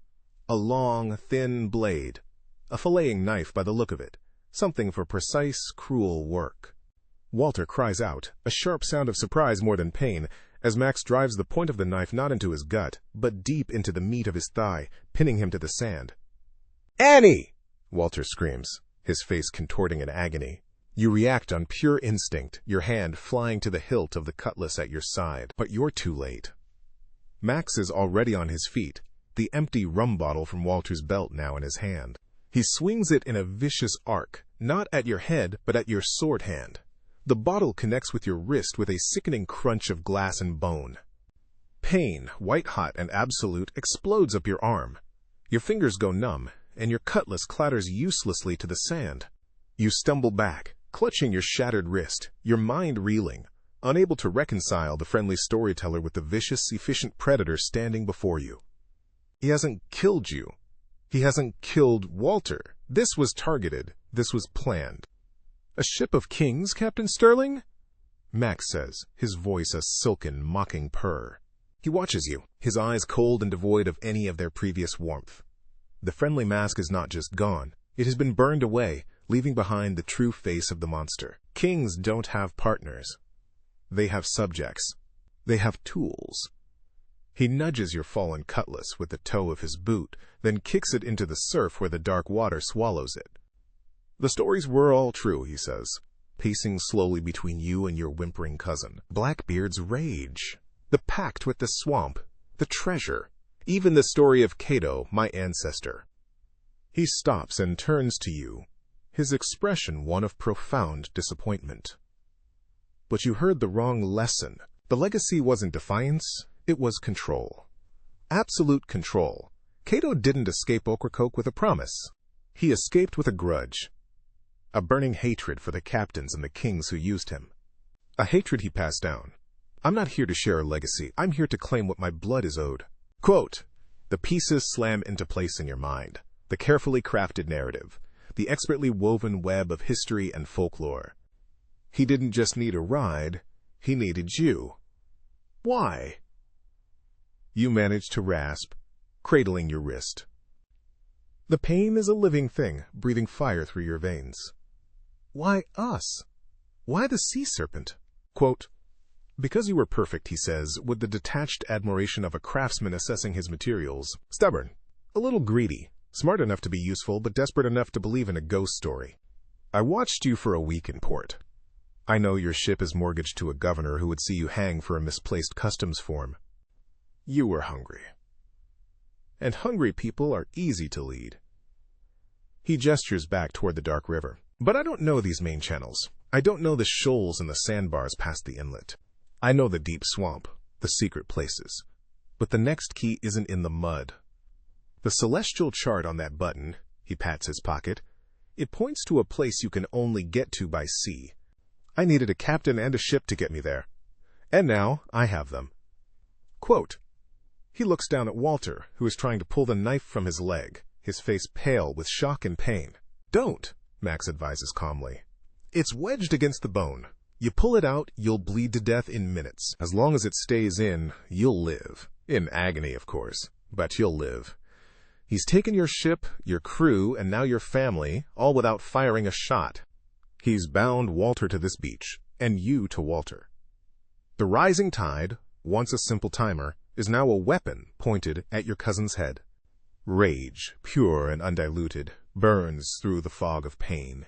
A long, thin blade. A filleting knife by the look of it. Something for precise, cruel work. Walter cries out, a sharp sound of surprise more than pain, as Max drives the point of the knife not into his gut, but deep into the meat of his thigh, pinning him to the sand. Annie! Walter screams, his face contorting in agony. You react on pure instinct, your hand flying to the hilt of the cutlass at your side. But you're too late. Max is already on his feet, the empty rum bottle from Walter's belt now in his hand. He swings it in a vicious arc, not at your head, but at your sword hand. The bottle connects with your wrist with a sickening crunch of glass and bone. Pain, white-hot and absolute, explodes up your arm. Your fingers go numb, and your cutlass clatters uselessly to the sand. You stumble back, clutching your shattered wrist, your mind reeling, unable to reconcile the friendly storyteller with the vicious, efficient predator standing before you. He hasn't killed you. He hasn't killed Walter. This was targeted. This was planned. A ship of kings, Captain Sterling? Max says, his voice a silken, mocking purr. He watches you, his eyes cold and devoid of any of their previous warmth. The friendly mask is not just gone. It has been burned away, leaving behind the true face of the monster. Kings don't have partners. They have subjects. They have tools. He nudges your fallen cutlass with the toe of his boot, then kicks it into the surf where the dark water swallows it. The stories were all true, he says, pacing slowly between you and your whimpering cousin. Blackbeard's rage, the pact with the swamp, the treasure, even the story of Cato, my ancestor. He stops and turns to you, his expression one of profound disappointment. But you heard the wrong lesson. The legacy wasn't defiance, it was control. Absolute control. Cato didn't escape Ocracoke with a promise. He escaped with a grudge. A burning hatred for the captains and the kings who used him. A hatred he passed down. I'm not here to share a legacy. I'm here to claim what my blood is owed. Quote, the pieces slam into place in your mind. The carefully crafted narrative. The expertly woven web of history and folklore. He didn't just need a ride. He needed you. Why? You managed to rasp, cradling your wrist. The pain is a living thing, breathing fire through your veins. Why us? Why the sea serpent? Quote, because you were perfect, he says, with the detached admiration of a craftsman assessing his materials. Stubborn, a little greedy, smart enough to be useful, but desperate enough to believe in a ghost story. I watched you for a week in port. I know your ship is mortgaged to a governor who would see you hang for a misplaced customs form. You were hungry. And hungry people are easy to lead. He gestures back toward the dark river. But I don't know these main channels. I don't know the shoals and the sandbars past the inlet. I know the deep swamp, the secret places. But the next key isn't in the mud. The celestial chart on that button, he pats his pocket, it points to a place you can only get to by sea. I needed a captain and a ship to get me there. And now I have them. Quote, he looks down at Walter, who is trying to pull the knife from his leg, his face pale with shock and pain. Don't, Max advises calmly. It's wedged against the bone. You pull it out, you'll bleed to death in minutes. As long as it stays in, you'll live. In agony, of course, but you'll live. He's taken your ship, your crew, and now your family, all without firing a shot. He's bound Walter to this beach, and you to Walter. The rising tide, once a simple timer, is now a weapon pointed at your cousin's head. Rage, pure and undiluted, burns through the fog of pain.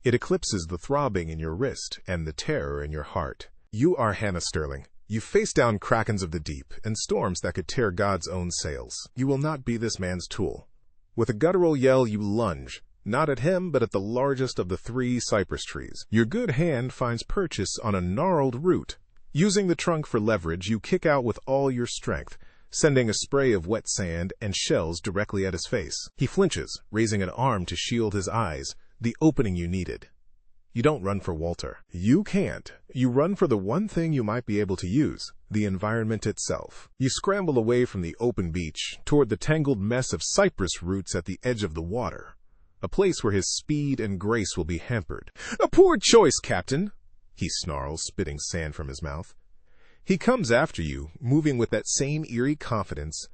It eclipses the throbbing in your wrist and the terror in your heart. You are Hannah Sterling. You face down krakens of the deep and storms that could tear God's own sails. You will not be this man's tool. With a guttural yell, you lunge, not at him, but at the largest of the 3 cypress trees. Your good hand finds purchase on a gnarled root. Using the trunk for leverage, you kick out with all your strength, sending a spray of wet sand and shells directly at his face. He flinches, raising an arm to shield his eyes, the opening you needed. You don't run for Walter. You can't. You run for the one thing you might be able to use, the environment itself. You scramble away from the open beach, toward the tangled mess of cypress roots at the edge of the water, a place where his speed and grace will be hampered. A poor choice, Captain, he snarls, spitting sand from his mouth. He comes after you, moving with that same eerie confidence,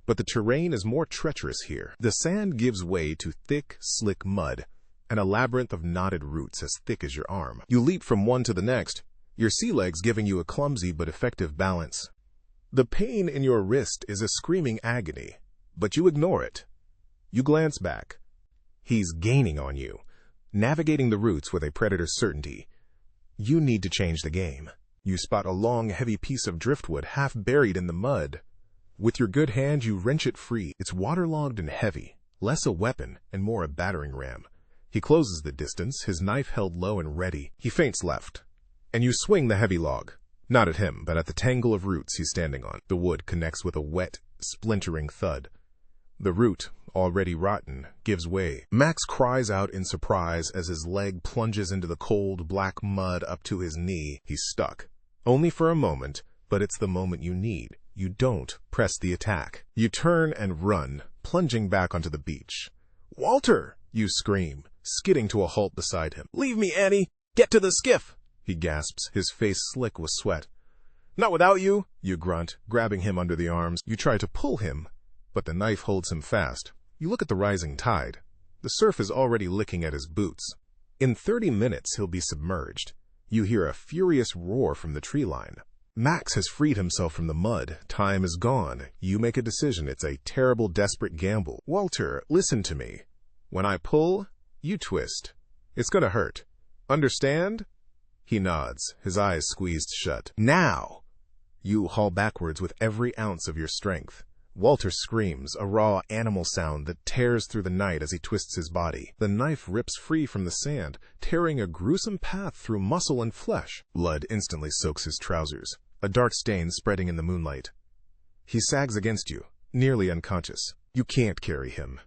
but the terrain is more treacherous here. The sand gives way to thick, slick mud, and a labyrinth of knotted roots as thick as your arm. You leap from one to the next, your sea legs giving you a clumsy but effective balance. The pain in your wrist is a screaming agony, but you ignore it. You glance back. He's gaining on you, navigating the roots with a predator's certainty. You need to change the game. You spot a long, heavy piece of driftwood half buried in the mud. With your good hand, you wrench it free. It's waterlogged and heavy, less a weapon and more a battering ram. He closes the distance, his knife held low and ready. He feints left, and you swing the heavy log. Not at him, but at the tangle of roots he's standing on. The wood connects with a wet, splintering thud. The root, already rotten, gives way. Max cries out in surprise as his leg plunges into the cold, black mud up to his knee. He's stuck. Only for a moment, but it's the moment you need. You don't press the attack. You turn and run, plunging back onto the beach. Walter! You scream, skidding to a halt beside him. Leave me, Annie! Get to the skiff! He gasps, his face slick with sweat. Not without you, you grunt, grabbing him under the arms. You try to pull him, but the knife holds him fast. You look at the rising tide. The surf is already licking at his boots. In 30 minutes, he'll be submerged. You hear a furious roar from the tree line. Max has freed himself from the mud. Time is gone. You make a decision. It's a terrible, desperate gamble. Walter, listen to me. When I pull, you twist. It's gonna hurt. Understand? He nods, his eyes squeezed shut. Now! You haul backwards with every ounce of your strength. Walter screams, a raw animal sound that tears through the night as he twists his body. The knife rips free from the sand, tearing a gruesome path through muscle and flesh. Blood instantly soaks his trousers, a dark stain spreading in the moonlight. He sags against you, nearly unconscious. You can't carry him.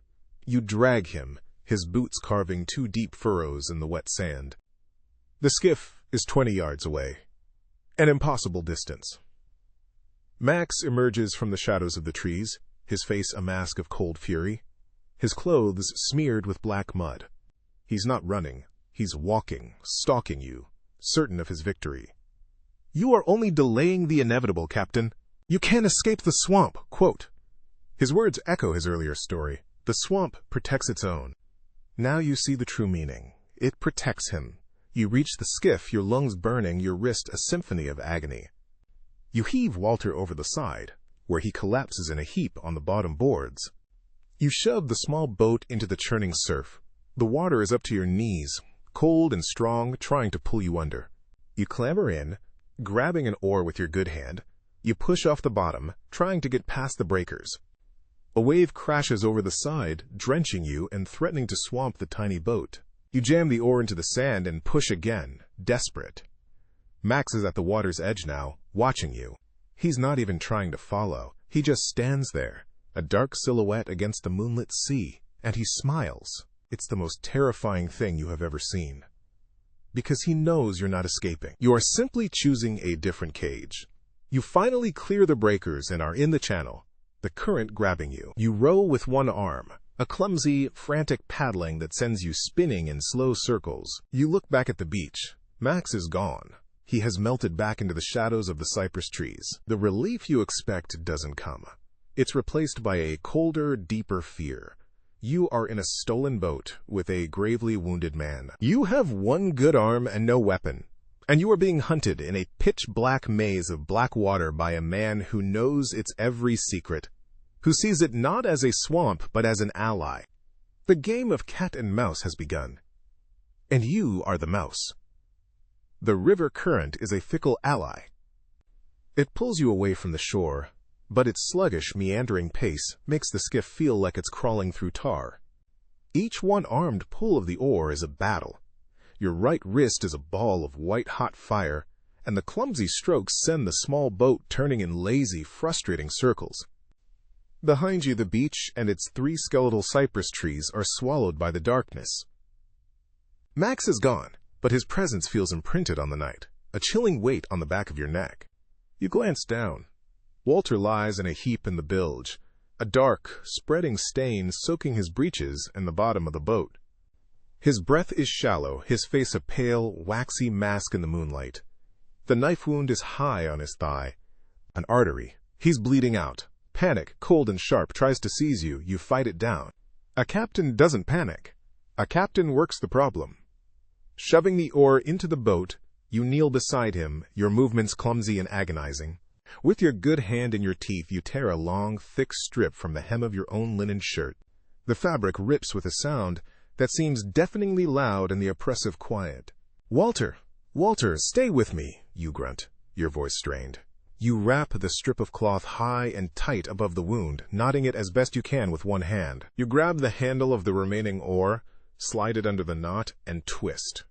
You drag him, his boots carving 2 deep furrows in the wet sand. The skiff is 20 yards away. An impossible distance. Max emerges from the shadows of the trees, his face a mask of cold fury, his clothes smeared with black mud. He's not running, he's walking, stalking you, certain of his victory. You are only delaying the inevitable, Captain. You can't escape the swamp, quote. His words echo his earlier story. The swamp protects its own. Now you see the true meaning. It protects him. You reach the skiff, your lungs burning, your wrist a symphony of agony. You heave Walter over the side, where he collapses in a heap on the bottom boards. You shove the small boat into the churning surf. The water is up to your knees, cold and strong, trying to pull you under. You clamber in, grabbing an oar with your good hand. You push off the bottom, trying to get past the breakers. A wave crashes over the side, drenching you and threatening to swamp the tiny boat. You jam the oar into the sand and push again, desperate. Max is at the water's edge now, watching you. He's not even trying to follow. He just stands there, a dark silhouette against the moonlit sea, and he smiles. It's the most terrifying thing you have ever seen. Because he knows you're not escaping. You are simply choosing a different cage. You finally clear the breakers and are in the channel, the current grabbing you. You row with one arm, a clumsy, frantic paddling that sends you spinning in slow circles. You look back at the beach. Max is gone. He has melted back into the shadows of the cypress trees. The relief you expect doesn't come. It's replaced by a colder, deeper fear. You are in a stolen boat with a gravely wounded man. You have one good arm and no weapon, and you are being hunted in a pitch-black maze of black water by a man who knows its every secret, who sees it not as a swamp but as an ally. The game of cat and mouse has begun, and you are the mouse. The river current is a fickle ally. It pulls you away from the shore, but its sluggish, meandering pace makes the skiff feel like it's crawling through tar. Each one-armed pull of the oar is a battle. Your right wrist is a ball of white-hot fire, and the clumsy strokes send the small boat turning in lazy, frustrating circles. Behind you, the beach and its 3 skeletal cypress trees are swallowed by the darkness. Max is gone, but his presence feels imprinted on the night, a chilling weight on the back of your neck. You glance down. Walter lies in a heap in the bilge, a dark, spreading stain soaking his breeches and the bottom of the boat. His breath is shallow, his face a pale, waxy mask in the moonlight. The knife wound is high on his thigh, an artery. He's bleeding out. Panic, cold and sharp, tries to seize you. You fight it down. A captain doesn't panic. A captain works the problem. Shoving the oar into the boat, you kneel beside him, your movements clumsy and agonizing. With your good hand in your teeth, you tear a long, thick strip from the hem of your own linen shirt. The fabric rips with a sound that seems deafeningly loud in the oppressive quiet. Walter, Walter, stay with me, you grunt, your voice strained. You wrap the strip of cloth high and tight above the wound, knotting it as best you can with one hand. You grab the handle of the remaining oar, slide it under the knot, and twist.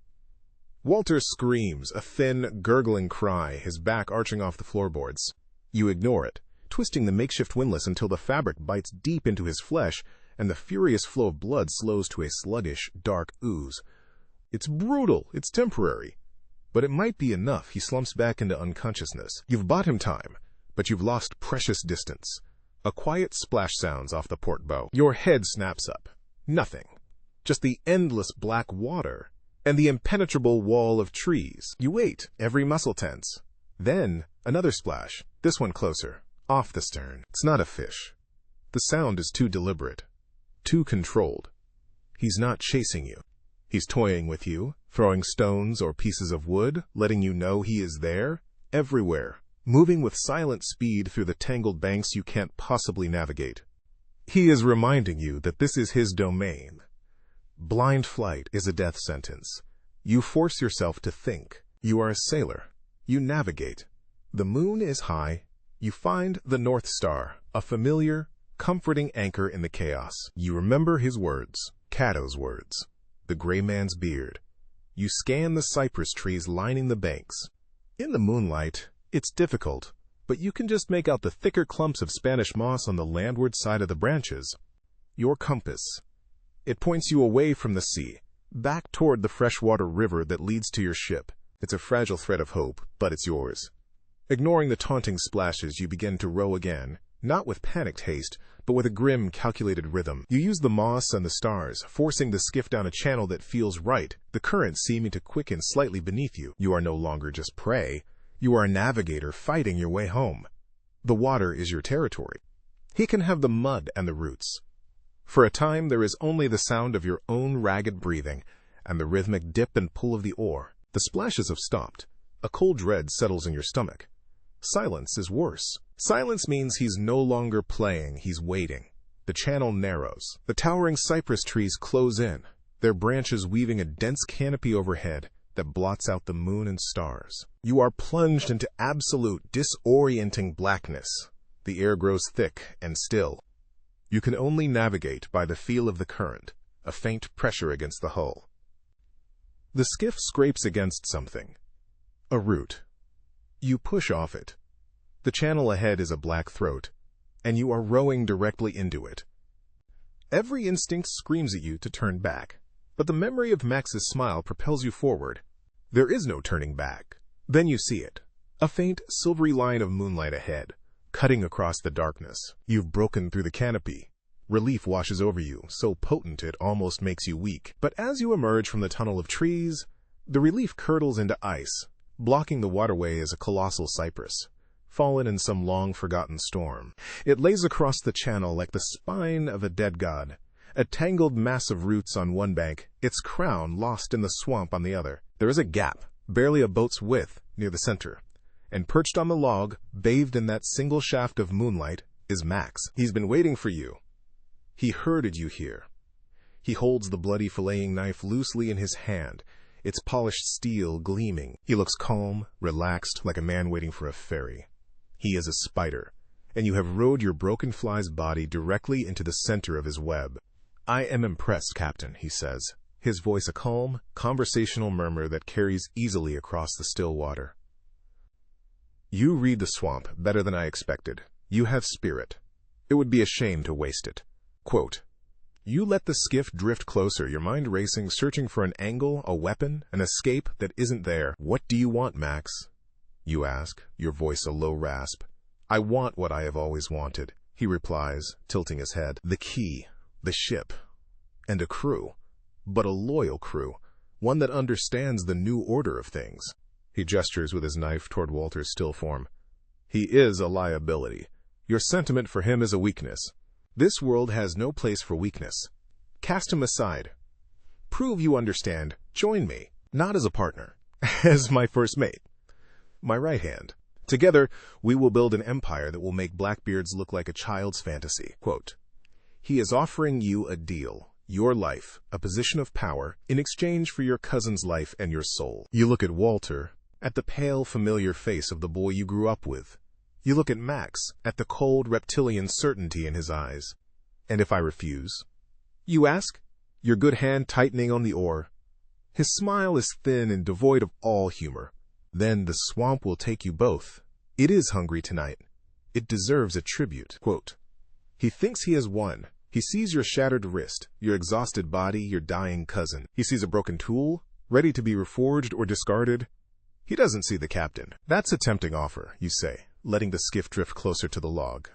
Walter screams, a thin, gurgling cry, his back arching off the floorboards. You ignore it, twisting the makeshift windlass until the fabric bites deep into his flesh, and the furious flow of blood slows to a sluggish, dark ooze. It's brutal, it's temporary. But it might be enough. He slumps back into unconsciousness. You've bought him time, but you've lost precious distance. A quiet splash sounds off the port bow. Your head snaps up. Nothing. Just the endless black water and the impenetrable wall of trees. You wait, every muscle tense. Then, another splash, this one closer, off the stern. It's not a fish. The sound is too deliberate, too controlled. He's not chasing you. He's toying with you, throwing stones or pieces of wood, letting you know he is there, everywhere, moving with silent speed through the tangled banks you can't possibly navigate. He is reminding you that this is his domain. Blind flight is a death sentence. You force yourself to think. You are a sailor. You navigate. The moon is high. You find the North Star, a familiar, comforting anchor in the chaos. You remember his words, Cato's words, the gray man's beard. You scan the cypress trees lining the banks. In the moonlight, it's difficult, but you can just make out the thicker clumps of Spanish moss on the landward side of the branches. Your compass. It points you away from the sea, back toward the freshwater river that leads to your ship. It's a fragile thread of hope, but it's yours. Ignoring the taunting splashes, you begin to row again, not with panicked haste, but with a grim, calculated rhythm. You use the moss and the stars, forcing the skiff down a channel that feels right, the current seeming to quicken slightly beneath you. You are no longer just prey. You are a navigator fighting your way home. The water is your territory. He can have the mud and the roots. For a time, there is only the sound of your own ragged breathing and the rhythmic dip and pull of the oar. The splashes have stopped. A cold dread settles in your stomach. Silence is worse. Silence means he's no longer playing, he's waiting. The channel narrows. The towering cypress trees close in, their branches weaving a dense canopy overhead that blots out the moon and stars. You are plunged into absolute, disorienting blackness. The air grows thick and still. You can only navigate by the feel of the current, a faint pressure against the hull. The skiff scrapes against something. A root. You push off it. The channel ahead is a black throat, and you are rowing directly into it. Every instinct screams at you to turn back, but the memory of Max's smile propels you forward. There is no turning back. Then you see it, a faint, silvery line of moonlight ahead, cutting across the darkness. You've broken through the canopy. Relief washes over you, so potent it almost makes you weak. But as you emerge from the tunnel of trees, the relief curdles into ice. Blocking the waterway is a colossal cypress, fallen in some long-forgotten storm. It lays across the channel like the spine of a dead god, a tangled mass of roots on one bank, its crown lost in the swamp on the other. There is a gap, barely a boat's width, near the center, and perched on the log, bathed in that single shaft of moonlight, is Max. He's been waiting for you. He herded you here. He holds the bloody filleting knife loosely in his hand, its polished steel gleaming. He looks calm, relaxed, like a man waiting for a ferry. He is a spider, and you have rode your broken fly's body directly into the center of his web. "I am impressed, Captain," he says, his voice a calm, conversational murmur that carries easily across the still water. "You read the swamp better than I expected. You have spirit. It would be a shame to waste it." Quote, "You let the skiff drift closer, your mind racing, searching for an angle, a weapon, an escape that isn't there. What do you want, Max? You ask, your voice a low rasp. I want what I have always wanted," he replies, tilting his head. "The key, the ship, and a crew. But a loyal crew, one that understands the new order of things." He gestures with his knife toward Walter's still form. "He is a liability. Your sentiment for him is a weakness. This world has no place for weakness. Cast him aside. Prove you understand. Join me, not as a partner, as my first mate, my right hand. Together, we will build an empire that will make Blackbeards look like a child's fantasy." Quote, "He is offering you a deal, your life, a position of power, in exchange for your cousin's life and your soul." You look at Walter, at the pale, familiar face of the boy you grew up with. You look at Max, at the cold, reptilian certainty in his eyes. "And if I refuse?" you ask, your good hand tightening on the oar. His smile is thin and devoid of all humor. "Then the swamp will take you both. It is hungry tonight. It deserves a tribute." Quote, "He thinks he has won. He sees your shattered wrist, your exhausted body, your dying cousin. He sees a broken tool, ready to be reforged or discarded. He doesn't see the captain." "That's a tempting offer," you say, letting the skiff drift closer to the log.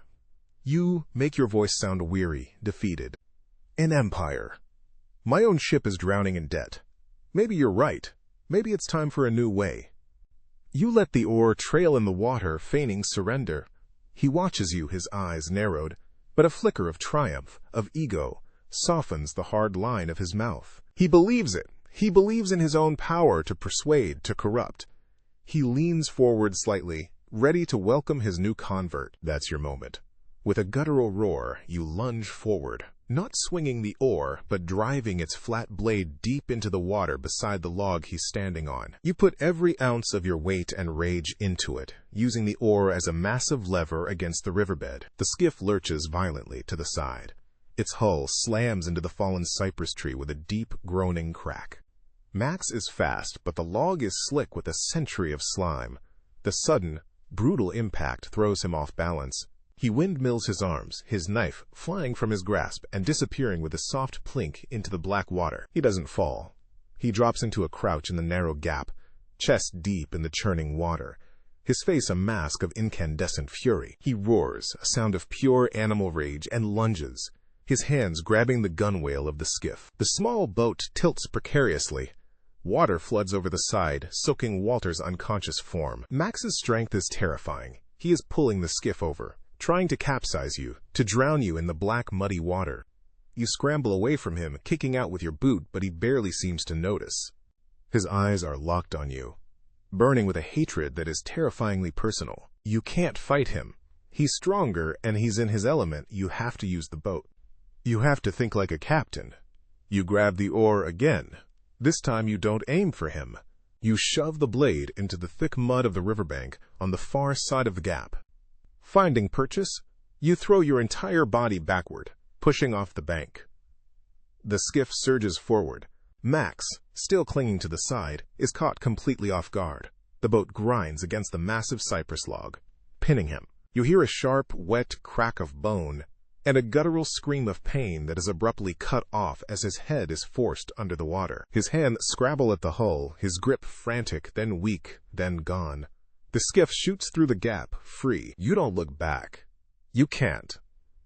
You make your voice sound weary, defeated. "An empire. My own ship is drowning in debt. Maybe you're right. Maybe it's time for a new way." You let the oar trail in the water, feigning surrender. He watches you, his eyes narrowed, but a flicker of triumph, of ego, softens the hard line of his mouth. He believes it. He believes in his own power to persuade, to corrupt. He leans forward slightly, ready to welcome his new convert. That's your moment. With a guttural roar, you lunge forward, not swinging the oar, but driving its flat blade deep into the water beside the log he's standing on. You put every ounce of your weight and rage into it, using the oar as a massive lever against the riverbed. The skiff lurches violently to the side. Its hull slams into the fallen cypress tree with a deep, groaning crack. Max is fast, but the log is slick with a century of slime. The sudden, brutal impact throws him off balance. He windmills his arms, his knife flying from his grasp and disappearing with a soft plink into the black water. He doesn't fall. He drops into a crouch in the narrow gap, chest deep in the churning water, his face a mask of incandescent fury. He roars, a sound of pure animal rage, and lunges, his hands grabbing the gunwale of the skiff. The small boat tilts precariously. Water floods over the side, soaking Walter's unconscious form. Max's strength is terrifying. He is pulling the skiff over, trying to capsize you, to drown you in the black, muddy water. You scramble away from him, kicking out with your boot, but he barely seems to notice. His eyes are locked on you, burning with a hatred that is terrifyingly personal. You can't fight him. He's stronger, and he's in his element. You have to use the boat. You have to think like a captain. You grab the oar again. This time you don't aim for him. You shove the blade into the thick mud of the riverbank on the far side of the gap. Finding purchase, you throw your entire body backward, pushing off the bank. The skiff surges forward. Max, still clinging to the side, is caught completely off guard. The boat grinds against the massive cypress log, pinning him. You hear a sharp, wet crack of bone, and a guttural scream of pain that is abruptly cut off as his head is forced under the water. His hands scrabble at the hull, his grip frantic, then weak, then gone. The skiff shoots through the gap, free. You don't look back. You can't.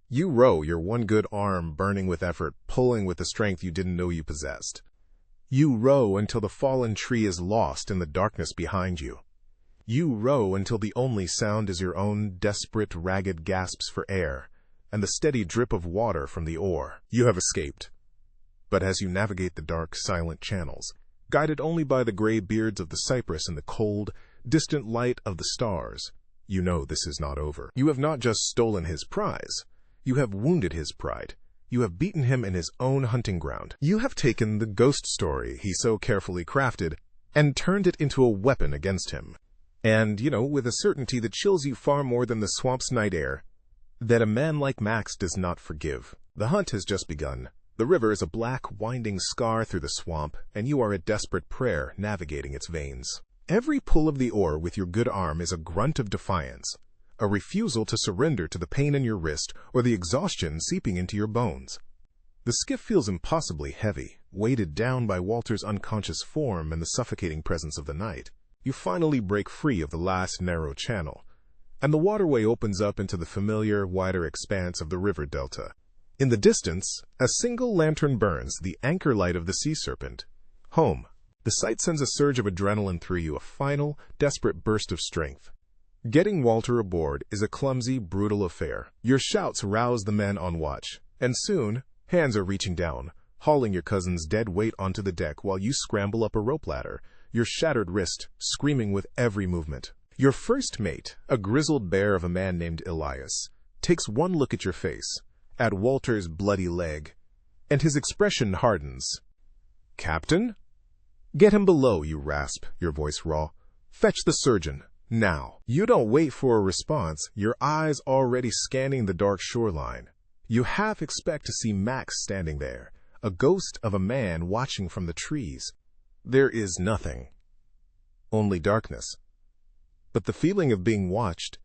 You row, your one good arm burning with effort, pulling with the strength you didn't know you possessed. You row until the fallen tree is lost in the darkness behind you. You row until the only sound is your own desperate, ragged gasps for air, and the steady drip of water from the oar. You have escaped. But as you navigate the dark, silent channels, guided only by the gray beards of the cypress and the cold, distant light of the stars, you know this is not over. You have not just stolen his prize. You have wounded his pride. You have beaten him in his own hunting ground. You have taken the ghost story he so carefully crafted and turned it into a weapon against him. And, with a certainty that chills you far more than the swamp's night air, that a man like Max does not forgive. The hunt has just begun. The river is a black, winding scar through the swamp, and you are a desperate prayer navigating its veins. Every pull of the oar with your good arm is a grunt of defiance, a refusal to surrender to the pain in your wrist or the exhaustion seeping into your bones. The skiff feels impossibly heavy, weighted down by Walter's unconscious form and the suffocating presence of the night. You finally break free of the last narrow channel, and the waterway opens up into the familiar, wider expanse of the river delta. In the distance, a single lantern burns, the anchor light of the sea serpent. Home. The sight sends a surge of adrenaline through you, a final, desperate burst of strength. Getting Walter aboard is a clumsy, brutal affair. Your shouts rouse the men on watch, and soon, hands are reaching down, hauling your cousin's dead weight onto the deck while you scramble up a rope ladder, your shattered wrist screaming with every movement. Your first mate, a grizzled bear of a man named Elias, takes one look at your face, at Walter's bloody leg, and his expression hardens. "Captain?" "Get him below," you rasp, your voice raw. "Fetch the surgeon, now." You don't wait for a response, your eyes already scanning the dark shoreline. You half expect to see Max standing there, a ghost of a man watching from the trees. There is nothing. Only darkness. But the feeling of being watched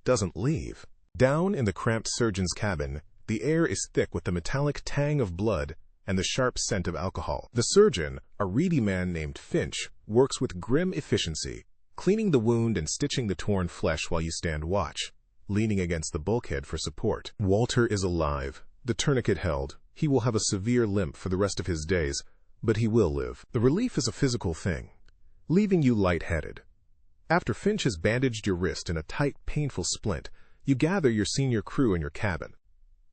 doesn't leave. Down in the cramped surgeon's cabin, the air is thick with the metallic tang of blood and the sharp scent of alcohol. The surgeon, a reedy man named Finch, works with grim efficiency, cleaning the wound and stitching the torn flesh while you stand watch, leaning against the bulkhead for support. Walter is alive, the tourniquet held. He will have a severe limp for the rest of his days, but he will live. The relief is a physical thing, leaving you lightheaded. After Finch has bandaged your wrist in a tight, painful splint, you gather your senior crew in your cabin.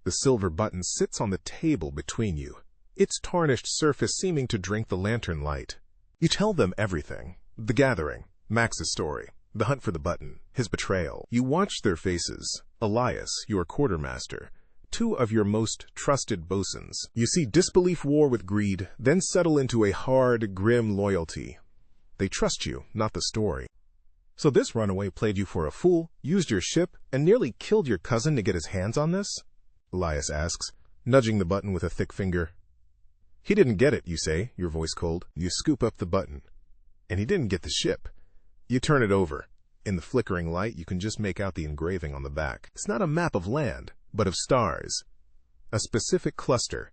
The silver button sits on the table between you, its tarnished surface seeming to drink the lantern light. You tell them everything. The gathering, Max's story, the hunt for the button, his betrayal. You watch their faces. Elias, your quartermaster, two of your most trusted bosuns. You see disbelief war with greed, then settle into a hard, grim loyalty. They trust you, not the story. So this runaway played you for a fool, used your ship, and nearly killed your cousin to get his hands on this? Elias asks, nudging the button with a thick finger. He didn't get it, you say, your voice cold. You scoop up the button. And he didn't get the ship. You turn it over. In the flickering light, you can just make out the engraving on the back. It's not a map of land, but of stars. A specific cluster.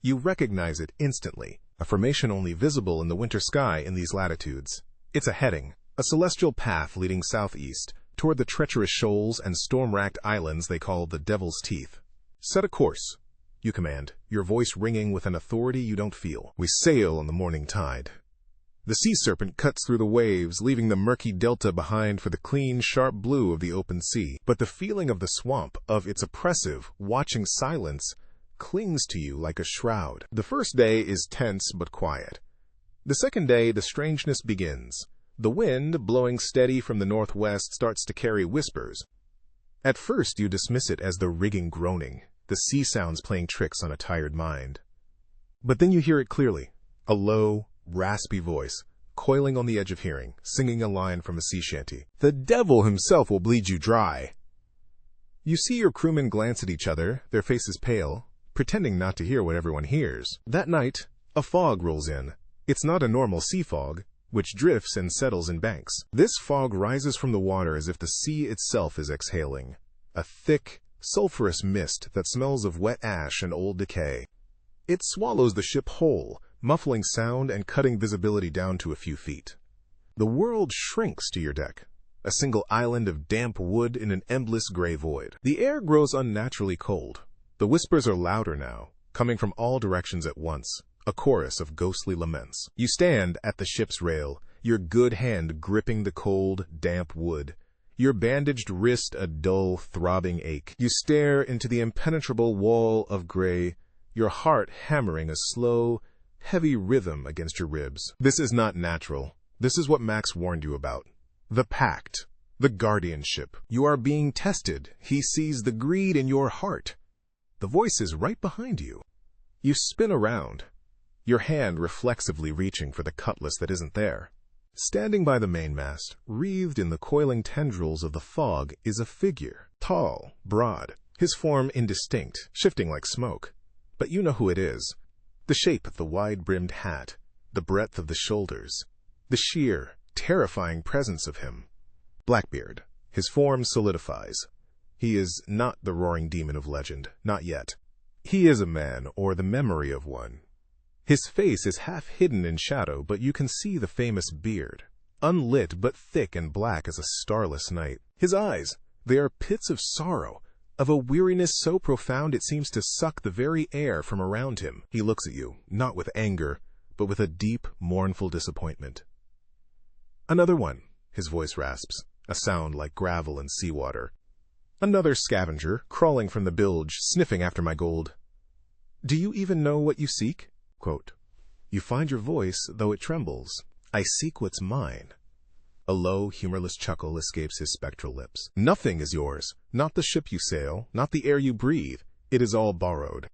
You recognize it instantly, a formation only visible in the winter sky in these latitudes. It's a heading, a celestial path leading southeast, toward the treacherous shoals and storm-racked islands they call the Devil's Teeth. Set a course, you command, your voice ringing with an authority you don't feel. We sail on the morning tide. The sea serpent cuts through the waves, leaving the murky delta behind for the clean, sharp blue of the open sea. But the feeling of the swamp, of its oppressive, watching silence, clings to you like a shroud. The first day is tense but quiet. The second day, the strangeness begins. The wind, blowing steady from the northwest, starts to carry whispers. At first, you dismiss it as the rigging groaning, the sea sounds playing tricks on a tired mind. But then you hear it clearly, a low, raspy voice, coiling on the edge of hearing, singing a line from a sea shanty. The devil himself will bleed you dry. You see your crewmen glance at each other, their faces pale, pretending not to hear what everyone hears. That night, a fog rolls in. It's not a normal sea fog, which drifts and settles in banks. This fog rises from the water as if the sea itself is exhaling, a thick, sulphurous mist that smells of wet ash and old decay. It swallows the ship whole, muffling sound and cutting visibility down to a few feet. The world shrinks to your deck, a single island of damp wood in an endless gray void. The air grows unnaturally cold. The whispers are louder now, coming from all directions at once, a chorus of ghostly laments. You stand at the ship's rail, your good hand gripping the cold, damp wood, your bandaged wrist a dull, throbbing ache. You stare into the impenetrable wall of gray, your heart hammering a slow, heavy rhythm against your ribs. This is not natural. This is what Max warned you about. The pact. The guardianship. You are being tested. He sees the greed in your heart. The voice is right behind you. You spin around, your hand reflexively reaching for the cutlass that isn't there. Standing by the mainmast, wreathed in the coiling tendrils of the fog, is a figure. Tall, broad, his form indistinct, shifting like smoke. But you know who it is. The shape of the wide-brimmed hat, the breadth of the shoulders, the sheer, terrifying presence of him. Blackbeard. His form solidifies. He is not the roaring demon of legend, not yet. He is a man, or the memory of one. His face is half hidden in shadow, but you can see the famous beard, unlit but thick and black as a starless night. His eyes, they are pits of sorrow, of a weariness so profound it seems to suck the very air from around him. He looks at you, not with anger, but with a deep, mournful disappointment. Another one, his voice rasps, a sound like gravel and seawater. Another scavenger, crawling from the bilge, sniffing after my gold. Do you even know what you seek? Quote, you find your voice, though it trembles. I seek what's mine. A low, humorless chuckle escapes his spectral lips. Nothing is yours, not the ship you sail, not the air you breathe. It is all borrowed.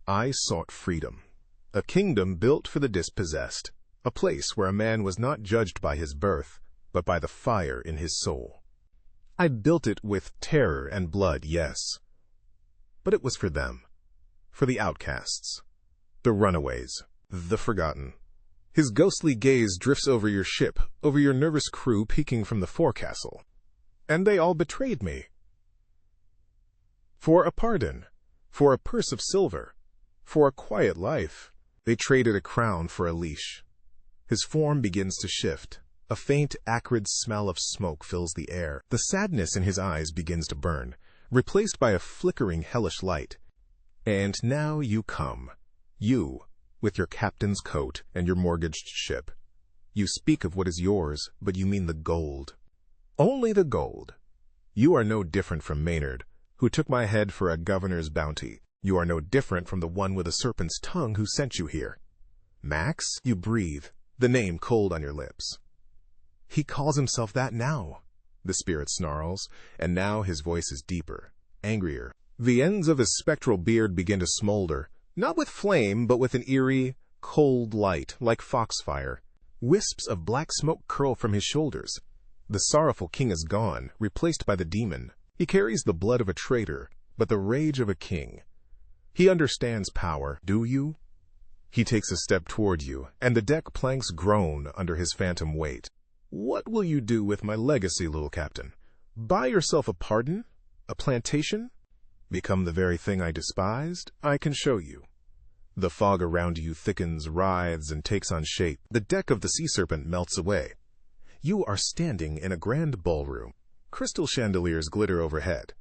I sought freedom, a kingdom built for the dispossessed, a place where a man was not judged by his birth, but by the fire in his soul. I built it with terror and blood, yes. But it was for them, for the outcasts, the runaways, the forgotten. His ghostly gaze drifts over your ship, over your nervous crew peeking from the forecastle. And they all betrayed me. For a pardon, for a purse of silver, for a quiet life, they traded a crown for a leash. His form begins to shift. A faint, acrid smell of smoke fills the air. The sadness in his eyes begins to burn, replaced by a flickering hellish light. And now you come. You, with your captain's coat and your mortgaged ship. You speak of what is yours, but you mean the gold. Only the gold. You are no different from Maynard, who took my head for a governor's bounty. You are no different from the one with a serpent's tongue who sent you here. Max, you breathe, the name cold on your lips. He calls himself that now, the spirit snarls, and now his voice is deeper, angrier. The ends of his spectral beard begin to smolder, not with flame, but with an eerie, cold light, like foxfire. Wisps of black smoke curl from his shoulders. The sorrowful king is gone, replaced by the demon. He carries the blood of a traitor, but the rage of a king. He understands power, do you? He takes a step toward you, and the deck planks groan under his phantom weight. What will you do with my legacy, little captain? Buy yourself a pardon? A plantation? Become the very thing I despised? I can show you. The fog around you thickens, writhes, and takes on shape. The deck of the sea serpent melts away. You are standing in a grand ballroom. Crystal chandeliers glitter overhead,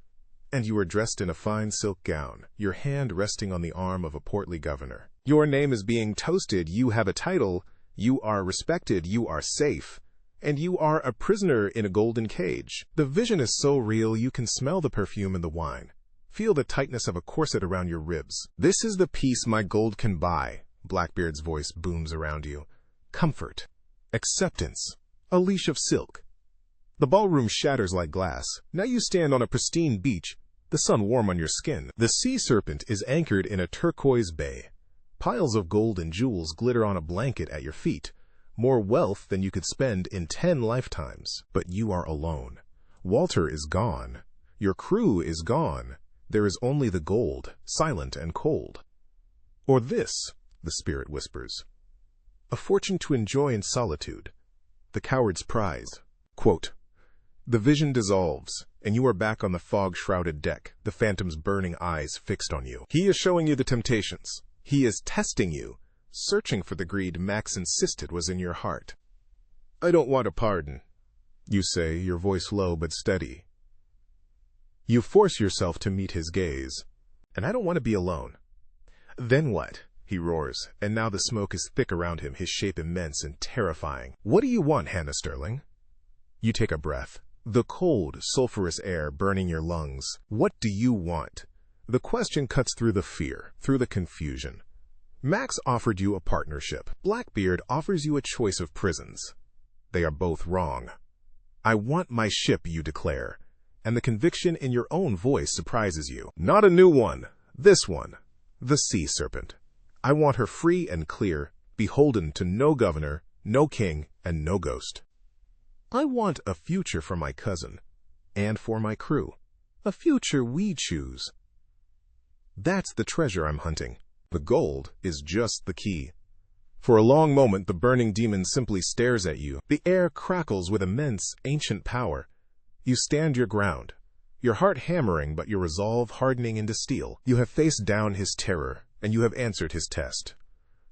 and you are dressed in a fine silk gown, your hand resting on the arm of a portly governor. Your name is being toasted, you have a title, you are respected, you are safe, and you are a prisoner in a golden cage. The vision is so real you can smell the perfume in the wine. Feel the tightness of a corset around your ribs. This is the peace my gold can buy, Blackbeard's voice booms around you. Comfort, acceptance, a leash of silk. The ballroom shatters like glass. Now you stand on a pristine beach, the sun warm on your skin. The sea serpent is anchored in a turquoise bay. Piles of gold and jewels glitter on a blanket at your feet. More wealth than you could spend in 10 lifetimes. But you are alone. Walter is gone. Your crew is gone. There is only the gold, silent and cold. Or this, the spirit whispers. A fortune to enjoy in solitude. The coward's prize. Quote, the vision dissolves, and you are back on the fog-shrouded deck, the phantom's burning eyes fixed on you. He is showing you the temptations. He is testing you, searching for the greed Max insisted was in your heart. I don't want a pardon, you say, your voice low but steady. You force yourself to meet his gaze. And I don't want to be alone. Then what? He roars, and now the smoke is thick around him, his shape immense and terrifying. What do you want, Hannah Sterling? You take a breath. The cold, sulphurous air burning your lungs. What do you want? The question cuts through the fear, through the confusion. Max offered you a partnership. Blackbeard offers you a choice of prisons. They are both wrong. I want my ship, you declare, and the conviction in your own voice surprises you. Not a new one. This one. The sea serpent. I want her free and clear, beholden to no governor, no king, and no ghost. I want a future for my cousin, and for my crew. A future we choose. That's the treasure I'm hunting. The gold is just the key. For a long moment, the burning demon simply stares at you. The air crackles with immense, ancient power. You stand your ground, your heart hammering but your resolve hardening into steel. You have faced down his terror, and you have answered his test.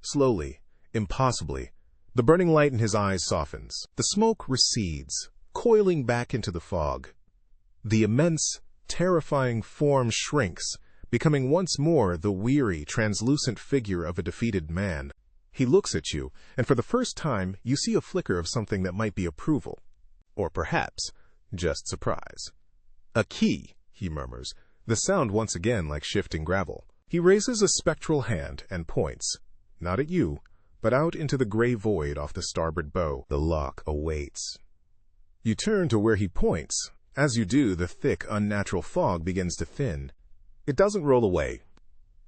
Slowly, impossibly, the burning light in his eyes softens. The smoke recedes, coiling back into the fog. The immense, terrifying form shrinks, becoming once more the weary, translucent figure of a defeated man. He looks at you, and for the first time, you see a flicker of something that might be approval. Or perhaps, just surprise. A key, he murmurs, the sound once again like shifting gravel. He raises a spectral hand and points, not at you, but out into the gray void off the starboard bow. The lock awaits. You turn to where he points. As you do, the thick, unnatural fog begins to thin. It doesn't roll away.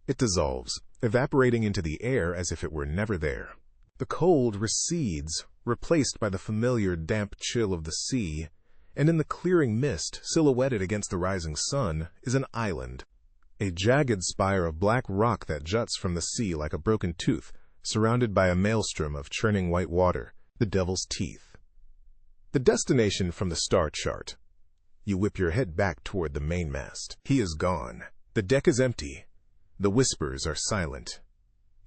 It dissolves, evaporating into the air as if it were never there. The cold recedes, replaced by the familiar damp chill of the sea, and in the clearing mist, silhouetted against the rising sun, is an island. A jagged spire of black rock that juts from the sea like a broken tooth, surrounded by a maelstrom of churning white water, the devil's teeth. The destination from the star chart. You whip your head back toward the mainmast. He is gone. The deck is empty. The whispers are silent.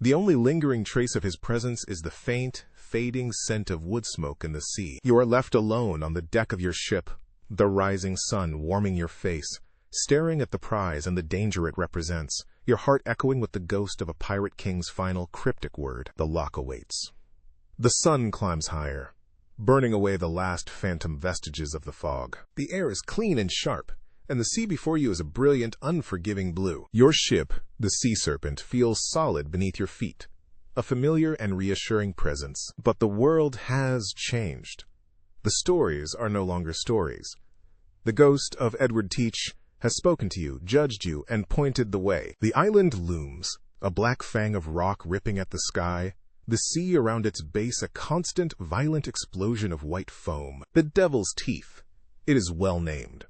The only lingering trace of his presence is the faint, fading scent of wood smoke in the sea. You are left alone on the deck of your ship, the rising sun warming your face, staring at the prize and the danger it represents, your heart echoing with the ghost of a pirate king's final cryptic word. The lock awaits. The sun climbs higher, burning away the last phantom vestiges of the fog. The air is clean and sharp, and the sea before you is a brilliant, unforgiving blue. Your ship, the Sea Serpent, feels solid beneath your feet, a familiar and reassuring presence. But the world has changed. The stories are no longer stories. The ghost of Edward Teach has spoken to you, judged you, and pointed the way. The island looms, a black fang of rock ripping at the sky, the sea around its base a constant, violent explosion of white foam. The Devil's Teeth. It is well named.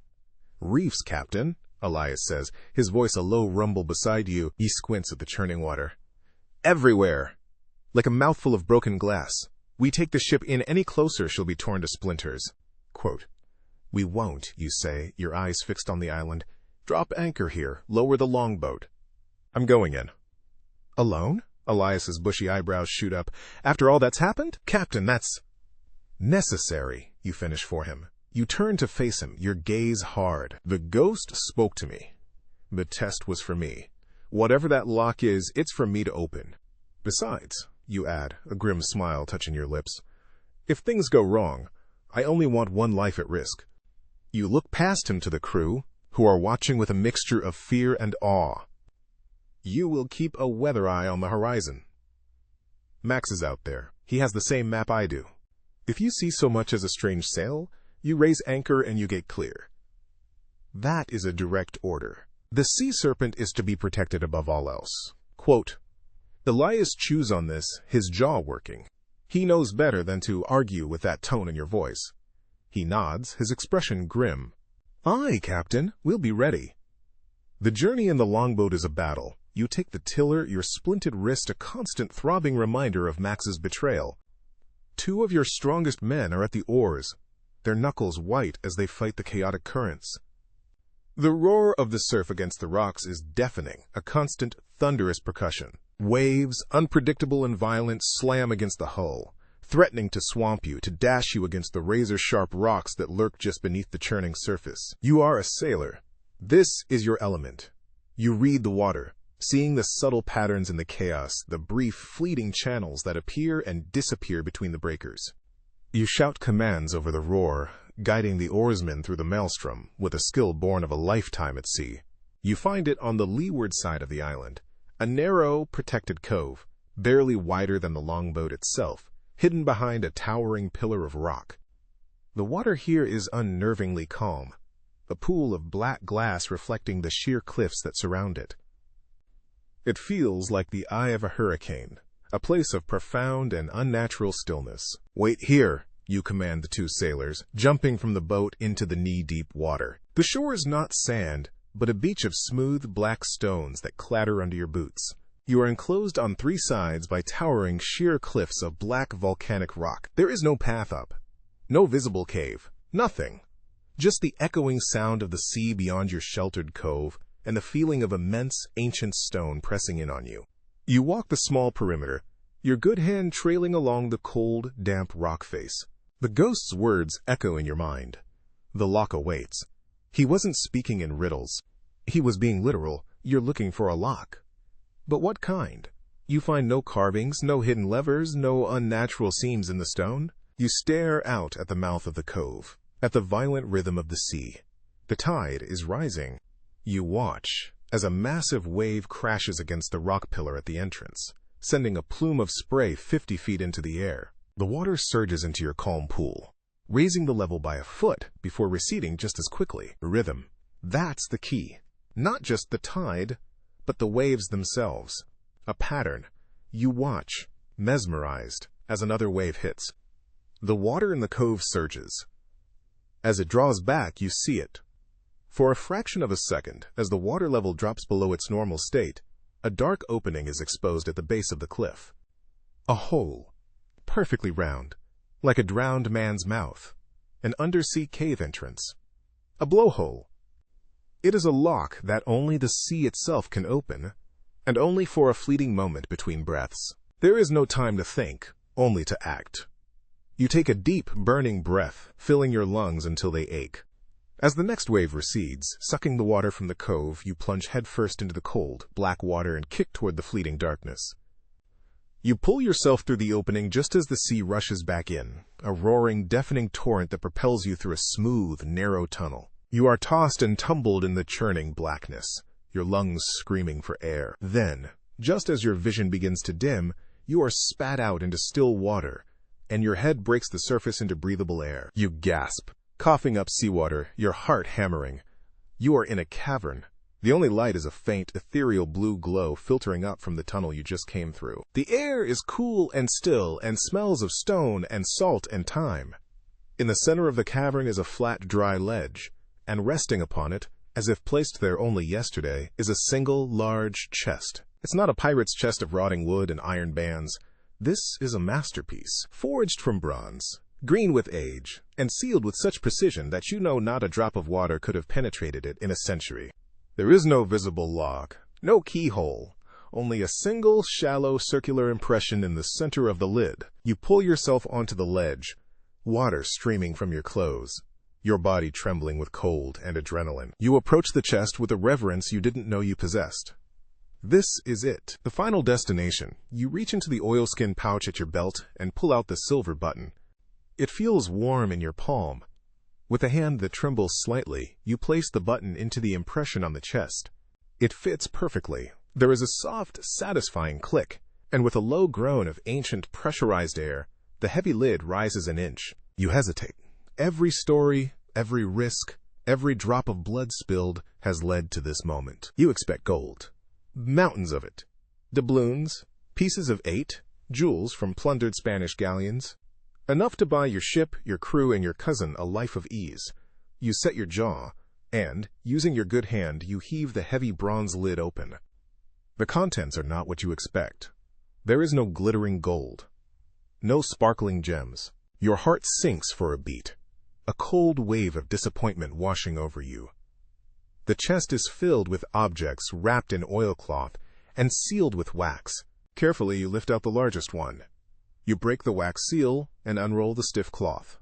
Reefs, Captain, Elias says, his voice a low rumble beside you. He squints at the churning water. Everywhere. Like a mouthful of broken glass. We take the ship in any closer, she'll be torn to splinters. Quote, we won't, you say, your eyes fixed on the island. Drop anchor here, lower the longboat. I'm going in. Alone? Elias's bushy eyebrows shoot up. After all that's happened? Captain, that's necessary, you finish for him. You turn to face him, your gaze hard. The ghost spoke to me. The test was for me. Whatever that lock is, it's for me to open. Besides, you add, a grim smile touching your lips, if things go wrong, I only want one life at risk. You look past him to the crew, who are watching with a mixture of fear and awe. You will keep a weather eye on the horizon. Max is out there. He has the same map I do. If you see so much as a strange sail, you raise anchor and you get clear. That is a direct order. The sea serpent is to be protected above all else. Quote, Elias chews on this, his jaw working. He knows better than to argue with that tone in your voice. He nods, his expression grim. Aye, Captain, we'll be ready. The journey in the longboat is a battle. You take the tiller, your splinted wrist a constant throbbing reminder of Max's betrayal. 2 of your strongest men are at the oars, their knuckles white as they fight the chaotic currents. The roar of the surf against the rocks is deafening, a constant, thunderous percussion. Waves, unpredictable and violent, slam against the hull, threatening to swamp you, to dash you against the razor-sharp rocks that lurk just beneath the churning surface. You are a sailor. This is your element. You read the water, seeing the subtle patterns in the chaos, the brief, fleeting channels that appear and disappear between the breakers. You shout commands over the roar, guiding the oarsmen through the maelstrom, with a skill born of a lifetime at sea. You find it on the leeward side of the island, a narrow, protected cove, barely wider than the longboat itself, hidden behind a towering pillar of rock. The water here is unnervingly calm, a pool of black glass reflecting the sheer cliffs that surround it. It feels like the eye of a hurricane, a place of profound and unnatural stillness. Wait here, you command the 2 sailors, jumping from the boat into the knee-deep water. The shore is not sand, but a beach of smooth, black stones that clatter under your boots. You are enclosed on 3 sides by towering, sheer cliffs of black volcanic rock. There is no path up, no visible cave, nothing. Just the echoing sound of the sea beyond your sheltered cove, and the feeling of immense, ancient stone pressing in on you. You walk the small perimeter, your good hand trailing along the cold, damp rock face. The ghost's words echo in your mind. The lock awaits. He wasn't speaking in riddles. He was being literal. You're looking for a lock. But what kind? You find no carvings, no hidden levers, no unnatural seams in the stone. You stare out at the mouth of the cove, at the violent rhythm of the sea. The tide is rising. You watch as a massive wave crashes against the rock pillar at the entrance, sending a plume of spray 50 feet into the air. The water surges into your calm pool, raising the level by a foot before receding just as quickly. Rhythm. That's the key. Not just the tide, but the waves themselves. A pattern. You watch, mesmerized, as another wave hits. The water in the cove surges. As it draws back, you see it. For a fraction of a second, as the water level drops below its normal state, a dark opening is exposed at the base of the cliff. A hole, perfectly round, like a drowned man's mouth. An undersea cave entrance. A blowhole. It is a lock that only the sea itself can open, and only for a fleeting moment between breaths. There is no time to think, only to act. You take a deep, burning breath, filling your lungs until they ache. As the next wave recedes, sucking the water from the cove, you plunge headfirst into the cold, black water and kick toward the fleeting darkness. You pull yourself through the opening just as the sea rushes back in, a roaring, deafening torrent that propels you through a smooth, narrow tunnel. You are tossed and tumbled in the churning blackness, your lungs screaming for air. Then, just as your vision begins to dim, you are spat out into still water, and your head breaks the surface into breathable air. You gasp, coughing up seawater, your heart hammering. You are in a cavern. The only light is a faint, ethereal blue glow filtering up from the tunnel you just came through. The air is cool and still and smells of stone and salt and time. In the center of the cavern is a flat, dry ledge, and resting upon it, as if placed there only yesterday, is a single, large chest. It's not a pirate's chest of rotting wood and iron bands. This is a masterpiece, forged from bronze, green with age, and sealed with such precision that you know not a drop of water could have penetrated it in a century. There is no visible lock, no keyhole, only a single, shallow, circular impression in the center of the lid. You pull yourself onto the ledge, water streaming from your clothes, your body trembling with cold and adrenaline. You approach the chest with a reverence you didn't know you possessed. This is it, the final destination. You reach into the oilskin pouch at your belt and pull out the silver button. It feels warm in your palm. With a hand that trembles slightly, you place the button into the impression on the chest. It fits perfectly. There is a soft, satisfying click, and with a low groan of ancient, pressurized air, the heavy lid rises an inch. You hesitate. Every story, every risk, every drop of blood spilled has led to this moment. You expect gold. Mountains of it. Doubloons, pieces of 8, jewels from plundered Spanish galleons. Enough to buy your ship, your crew, and your cousin a life of ease. You set your jaw, and, using your good hand, you heave the heavy bronze lid open. The contents are not what you expect. There is no glittering gold. No sparkling gems. Your heart sinks for a beat. A cold wave of disappointment washing over you. The chest is filled with objects wrapped in oilcloth and sealed with wax. Carefully, you lift out the largest one. You break the wax seal and unroll the stiff cloth.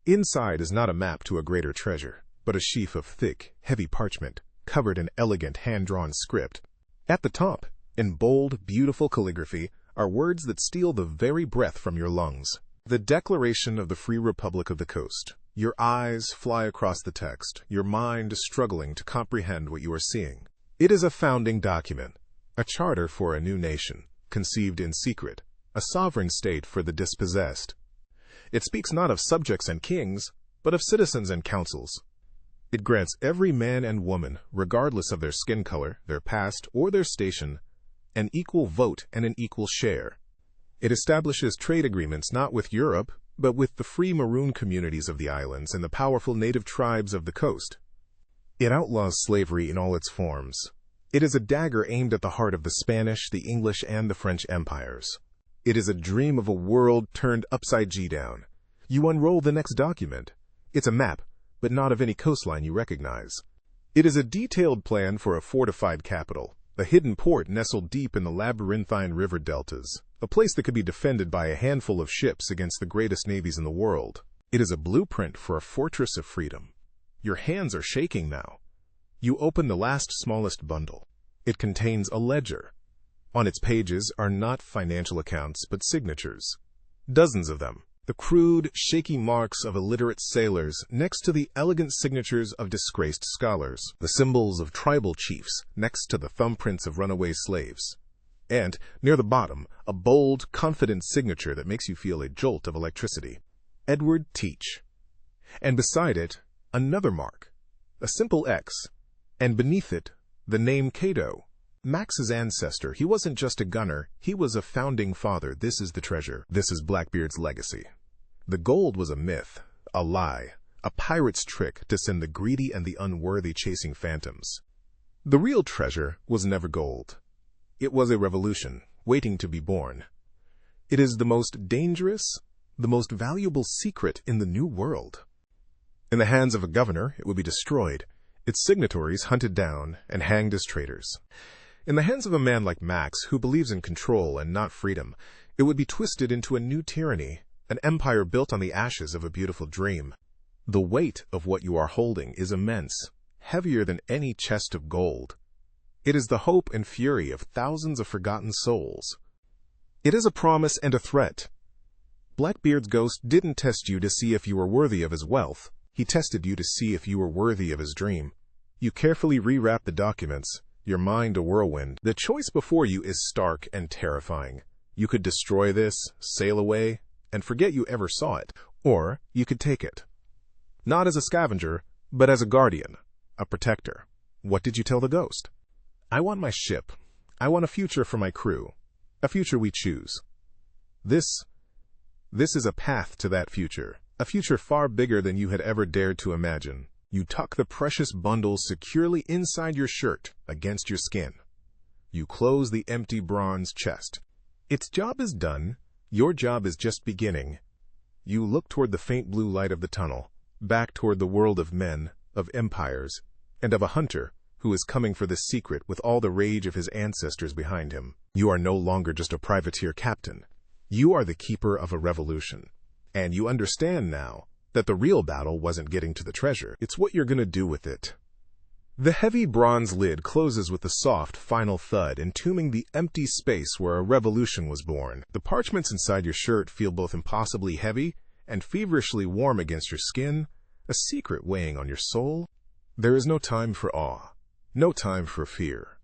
Inside is not a map to a greater treasure, but a sheaf of thick, heavy parchment, covered in elegant hand-drawn script. At the top, in bold, beautiful calligraphy, are words that steal the very breath from your lungs. The Declaration of the Free Republic of the Coast. Your eyes fly across the text, your mind struggling to comprehend what you are seeing. It is a founding document, a charter for a new nation, conceived in secret, a sovereign state for the dispossessed. It speaks not of subjects and kings, but of citizens and councils. It grants every man and woman, regardless of their skin color, their past, or their station, an equal vote and an equal share. It establishes trade agreements not with Europe, but with the free maroon communities of the islands and the powerful native tribes of the coast. It outlaws slavery in all its forms. It is a dagger aimed at the heart of the Spanish, the English, and the French empires. It is a dream of a world turned upside down. You unroll the next document. It's a map, but not of any coastline you recognize. It is a detailed plan for a fortified capital, a hidden port nestled deep in the labyrinthine river deltas, a place that could be defended by a handful of ships against the greatest navies in the world. It is a blueprint for a fortress of freedom. Your hands are shaking now. You open the last smallest bundle. It contains a ledger. On its pages are not financial accounts, but signatures. Dozens of them. The crude, shaky marks of illiterate sailors next to the elegant signatures of disgraced scholars. The symbols of tribal chiefs next to the thumbprints of runaway slaves. And, near the bottom, a bold, confident signature that makes you feel a jolt of electricity. Edward Teach. And beside it, another mark. A simple X. And beneath it, the name Cato. Max's ancestor. He wasn't just a gunner, he was a founding father. This is the treasure. This is Blackbeard's legacy. The gold was a myth, a lie, a pirate's trick to send the greedy and the unworthy chasing phantoms. The real treasure was never gold. It was a revolution, waiting to be born. It is the most dangerous, the most valuable secret in the New World. In the hands of a governor, it would be destroyed, its signatories hunted down and hanged as traitors. In the hands of a man like Max, who believes in control and not freedom, it would be twisted into a new tyranny, an empire built on the ashes of a beautiful dream. The weight of what you are holding is immense, heavier than any chest of gold. It is the hope and fury of thousands of forgotten souls. It is a promise and a threat. Blackbeard's ghost didn't test you to see if you were worthy of his wealth. He tested you to see if you were worthy of his dream. You carefully rewrap the documents, your mind a whirlwind. The choice before you is stark and terrifying. You could destroy this, sail away, and forget you ever saw it. Or you could take it. Not as a scavenger, but as a guardian. a protector. What did you tell the ghost? I want my ship. I want a future for my crew. A future we choose. This is a path to that future. A future far bigger than you had ever dared to imagine. You tuck the precious bundle securely inside your shirt, against your skin. You close the empty bronze chest. Its job is done. Your job is just beginning. You look toward the faint blue light of the tunnel, back toward the world of men, of empires, and of a hunter who is coming for this secret with all the rage of his ancestors behind him. You are no longer just a privateer captain. You are the keeper of a revolution. And you understand now that the real battle wasn't getting to the treasure. It's what you're going to do with it. The heavy bronze lid closes with a soft, final thud, entombing the empty space where a revolution was born. The parchments inside your shirt feel both impossibly heavy and feverishly warm against your skin, a secret weighing on your soul. There is no time for awe, no time for fear.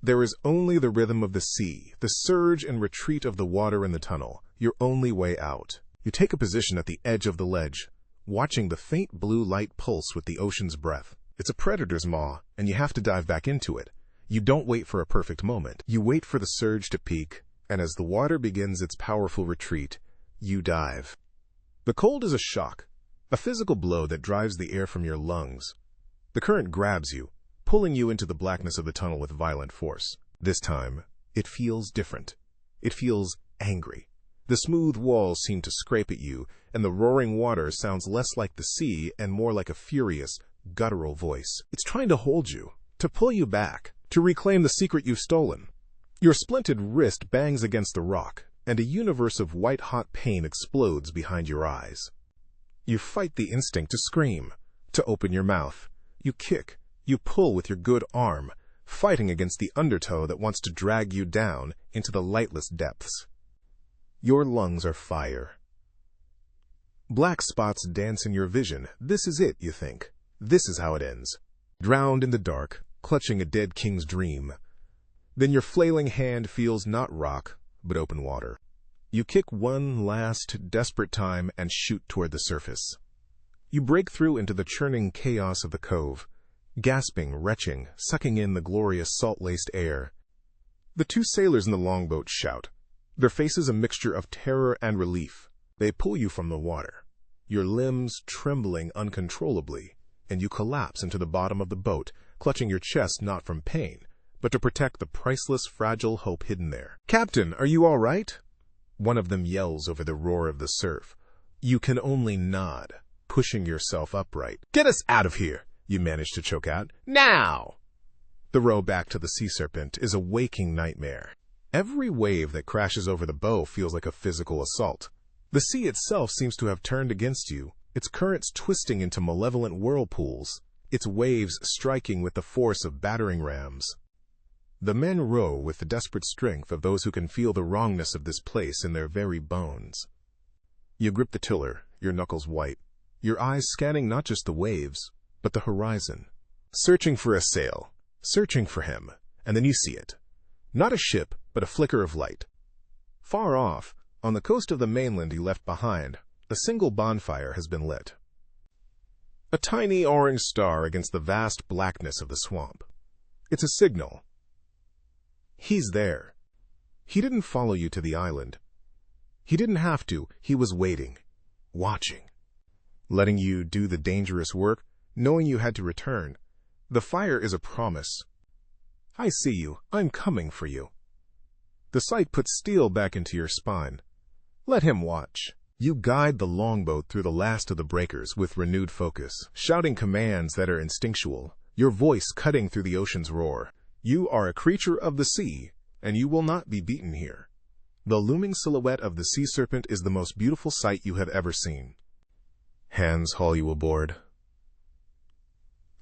There is only the rhythm of the sea, the surge and retreat of the water in the tunnel, your only way out. You take a position at the edge of the ledge, watching the faint blue light pulse with the ocean's breath. It's a predator's maw, and you have to dive back into it. You don't wait for a perfect moment. You wait for the surge to peak, and as the water begins its powerful retreat, you dive. The cold is a shock, a physical blow that drives the air from your lungs. The current grabs you, pulling you into the blackness of the tunnel with violent force. This time, it feels different. It feels angry. The smooth walls seem to scrape at you, and the roaring water sounds less like the sea and more like a furious, guttural voice. It's trying to hold you, to pull you back, to reclaim the secret you've stolen. Your splinted wrist bangs against the rock, and a universe of white-hot pain explodes behind your eyes. You fight the instinct to scream, to open your mouth. You kick, you pull with your good arm, fighting against the undertow that wants to drag you down into the lightless depths. Your lungs are fire. Black spots dance in your vision. This is it, you think. This is how it ends. Drowned in the dark, clutching a dead king's dream. Then your flailing hand feels not rock, but open water. You kick one last, desperate time and shoot toward the surface. You break through into the churning chaos of the cove, gasping, retching, sucking in the glorious salt-laced air. The two sailors in the longboat shout, their faces a mixture of terror and relief. They pull you from the water, your limbs trembling uncontrollably, and you collapse into the bottom of the boat, clutching your chest not from pain, but to protect the priceless, fragile hope hidden there. "Captain, are you all right?" One of them yells over the roar of the surf. You can only nod, pushing yourself upright. "Get us out of here," you manage to choke out. "Now!" The row back to the sea serpent is a waking nightmare. Every wave that crashes over the bow feels like a physical assault. The sea itself seems to have turned against you, its currents twisting into malevolent whirlpools, its waves striking with the force of battering rams. The men row with the desperate strength of those who can feel the wrongness of this place in their very bones. You grip the tiller, your knuckles white, your eyes scanning not just the waves, but the horizon. Searching for a sail, searching for him, and then you see it. Not a ship, but a flicker of light. Far off, on the coast of the mainland he left behind, a single bonfire has been lit. A tiny orange star against the vast blackness of the swamp. It's a signal. He's there. He didn't follow you to the island. He didn't have to. He was waiting, watching, letting you do the dangerous work, knowing you had to return. The fire is a promise. I see you. I'm coming for you. The sight puts steel back into your spine. Let him watch. You guide the longboat through the last of the breakers with renewed focus, shouting commands that are instinctual, your voice cutting through the ocean's roar. You are a creature of the sea, and you will not be beaten here. The looming silhouette of the sea serpent is the most beautiful sight you have ever seen. Hands haul you aboard.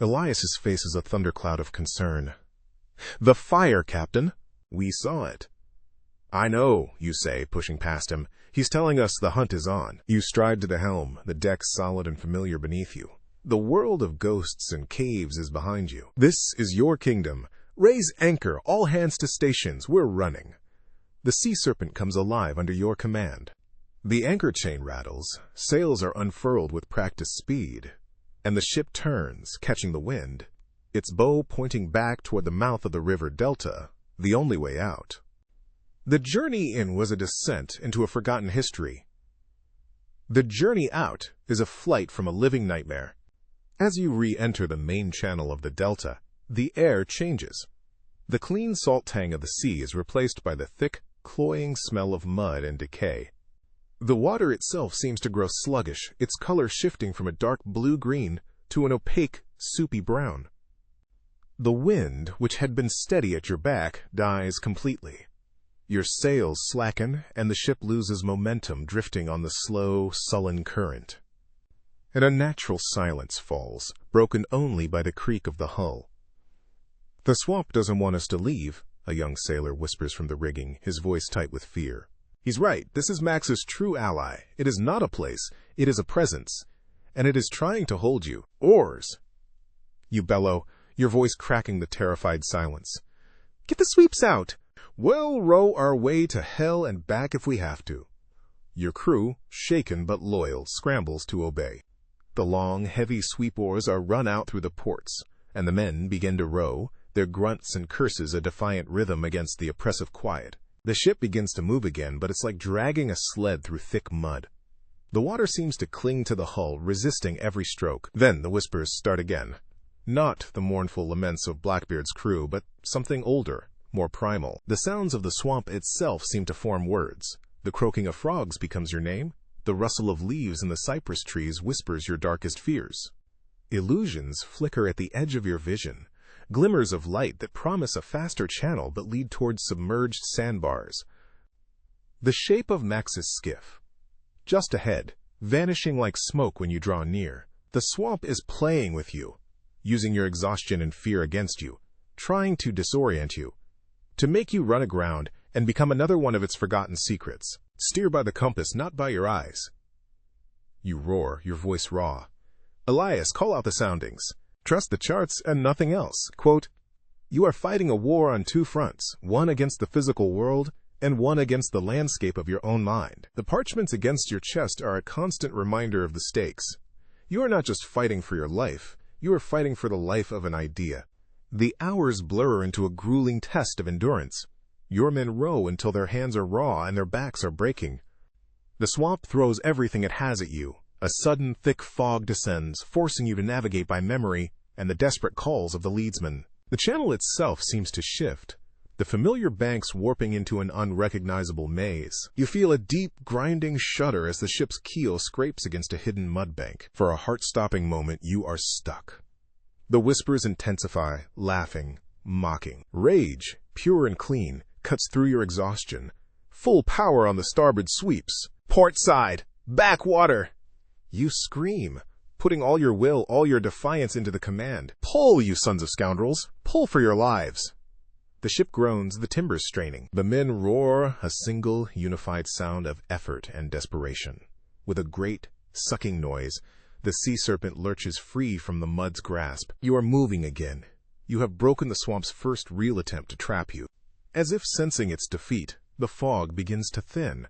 Elias's face is a thundercloud of concern. "The fire, Captain." "We saw it." "I know," you say, pushing past him. "He's telling us the hunt is on." You stride to the helm, the deck solid and familiar beneath you. The world of ghosts and caves is behind you. This is your kingdom. Raise anchor, all hands to stations, we're running. The sea serpent comes alive under your command. The anchor chain rattles, sails are unfurled with practiced speed, and the ship turns, catching the wind. its bow pointing back toward the mouth of the river delta, the only way out. The journey in was a descent into a forgotten history. The journey out is a flight from a living nightmare. As you re-enter the main channel of the delta, the air changes. The clean salt tang of the sea is replaced by the thick, cloying smell of mud and decay. The water itself seems to grow sluggish, its color shifting from a dark blue-green to an opaque, soupy brown. The wind, which had been steady at your back, dies completely. Your sails slacken, and the ship loses momentum, drifting on the slow, sullen current. An unnatural silence falls, broken only by the creak of the hull. "The swamp doesn't want us to leave," a young sailor whispers from the rigging, his voice tight with fear. "He's right. This is Max's true ally. It is not a place. It is a presence. And it is trying to hold you. Oars!" You bellow, your voice cracking the terrified silence. "Get the sweeps out! We'll row our way to hell and back if we have to." Your crew, shaken but loyal, scrambles to obey. The long, heavy sweep oars are run out through the ports, and the men begin to row, their grunts and curses a defiant rhythm against the oppressive quiet. The ship begins to move again, but it's like dragging a sled through thick mud. The water seems to cling to the hull, resisting every stroke. Then the whispers start again. Not the mournful laments of Blackbeard's crew, but something older, more primal. The sounds of the swamp itself seem to form words. The croaking of frogs becomes your name. The rustle of leaves in the cypress trees whispers your darkest fears. Illusions flicker at the edge of your vision, glimmers of light that promise a faster channel but lead towards submerged sandbars. The shape of Max's skiff. Just ahead, vanishing like smoke when you draw near. The swamp is playing with you, using your exhaustion and fear against you, trying to disorient you, to make you run aground and become another one of its forgotten secrets. Steer by the compass, not by your eyes. You roar, your voice raw. "Elias, call out the soundings. Trust the charts and nothing else." Quote, "You are fighting a war on two fronts, one against the physical world and one against the landscape of your own mind. The parchments against your chest are a constant reminder of the stakes. You are not just fighting for your life, you are fighting for the life of an idea. The hours blur into a grueling test of endurance. Your men row until their hands are raw and their backs are breaking. The swamp throws everything it has at you. A sudden, thick fog descends, forcing you to navigate by memory and the desperate calls of the leadsman. The channel itself seems to shift, the familiar banks warping into an unrecognizable maze. You feel a deep, grinding shudder as the ship's keel scrapes against a hidden mud bank. For a heart-stopping moment, you are stuck. The whispers intensify, laughing, mocking. Rage, pure and clean, cuts through your exhaustion. Full power on the starboard sweeps. "Port side! Back water!" You scream, putting all your will, all your defiance into the command. "Pull, you sons of scoundrels! Pull for your lives!" The ship groans, the timbers straining. The men roar, a single, unified sound of effort and desperation. With a great, sucking noise, the sea serpent lurches free from the mud's grasp. You are moving again. You have broken the swamp's first real attempt to trap you. As if sensing its defeat, the fog begins to thin.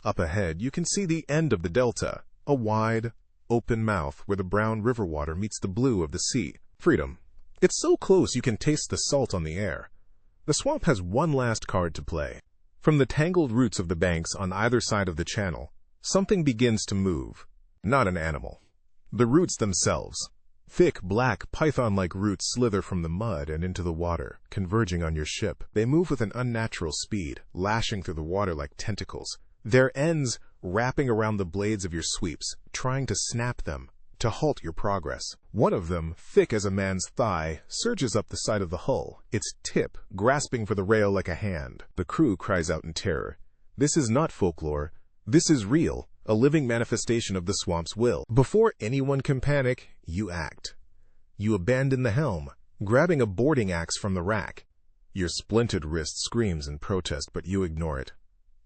Up ahead, you can see the end of the delta, a wide, open mouth where the brown river water meets the blue of the sea. Freedom. It's so close you can taste the salt on the air. The swamp has one last card to play. From the tangled roots of the banks on either side of the channel, something begins to move. Not an animal. The roots themselves. Thick, black, python-like roots slither from the mud and into the water, converging on your ship. They move with an unnatural speed, lashing through the water like tentacles, their ends wrapping around the blades of your sweeps, trying to snap them, to halt your progress. One of them, thick as a man's thigh, surges up the side of the hull, its tip grasping for the rail like a hand. The crew cries out in terror. This is not folklore. This is real, a living manifestation of the swamp's will. Before anyone can panic, you act. You abandon the helm, grabbing a boarding axe from the rack. Your splintered wrist screams in protest, but you ignore it.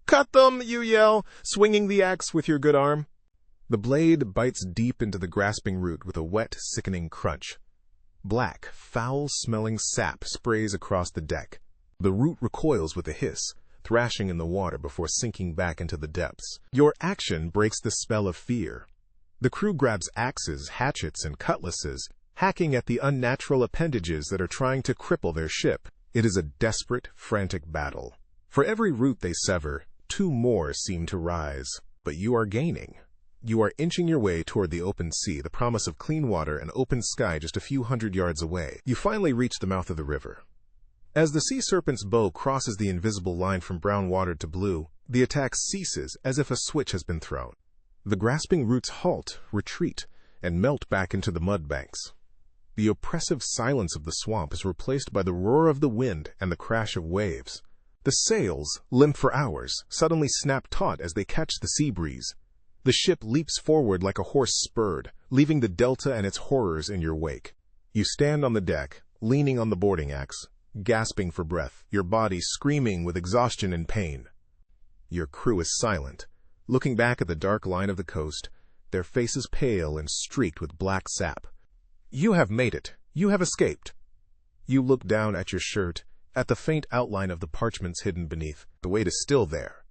"Cut them!" you yell, swinging the axe with your good arm. The blade bites deep into the grasping root with a wet, sickening crunch. Black, foul-smelling sap sprays across the deck. The root recoils with a hiss, thrashing in the water before sinking back into the depths. Your action breaks the spell of fear. The crew grabs axes, hatchets, and cutlasses, hacking at the unnatural appendages that are trying to cripple their ship. It is a desperate, frantic battle. For every root they sever, two more seem to rise. But you are gaining. You are inching your way toward the open sea, the promise of clean water and open sky just a few hundred yards away. You finally reach the mouth of the river. As the sea serpent's bow crosses the invisible line from brown water to blue, the attack ceases as if a switch has been thrown. The grasping roots halt, retreat, and melt back into the mud banks. The oppressive silence of the swamp is replaced by the roar of the wind and the crash of waves. The sails, limp for hours, suddenly snap taut as they catch the sea breeze. The ship leaps forward like a horse spurred, leaving the delta and its horrors in your wake. You stand on the deck, leaning on the boarding axe, gasping for breath, your body screaming with exhaustion and pain. Your crew is silent, looking back at the dark line of the coast, their faces pale and streaked with black sap. You have made it. You have escaped. You look down at your shirt, at the faint outline of the parchments hidden beneath. The weight is still there.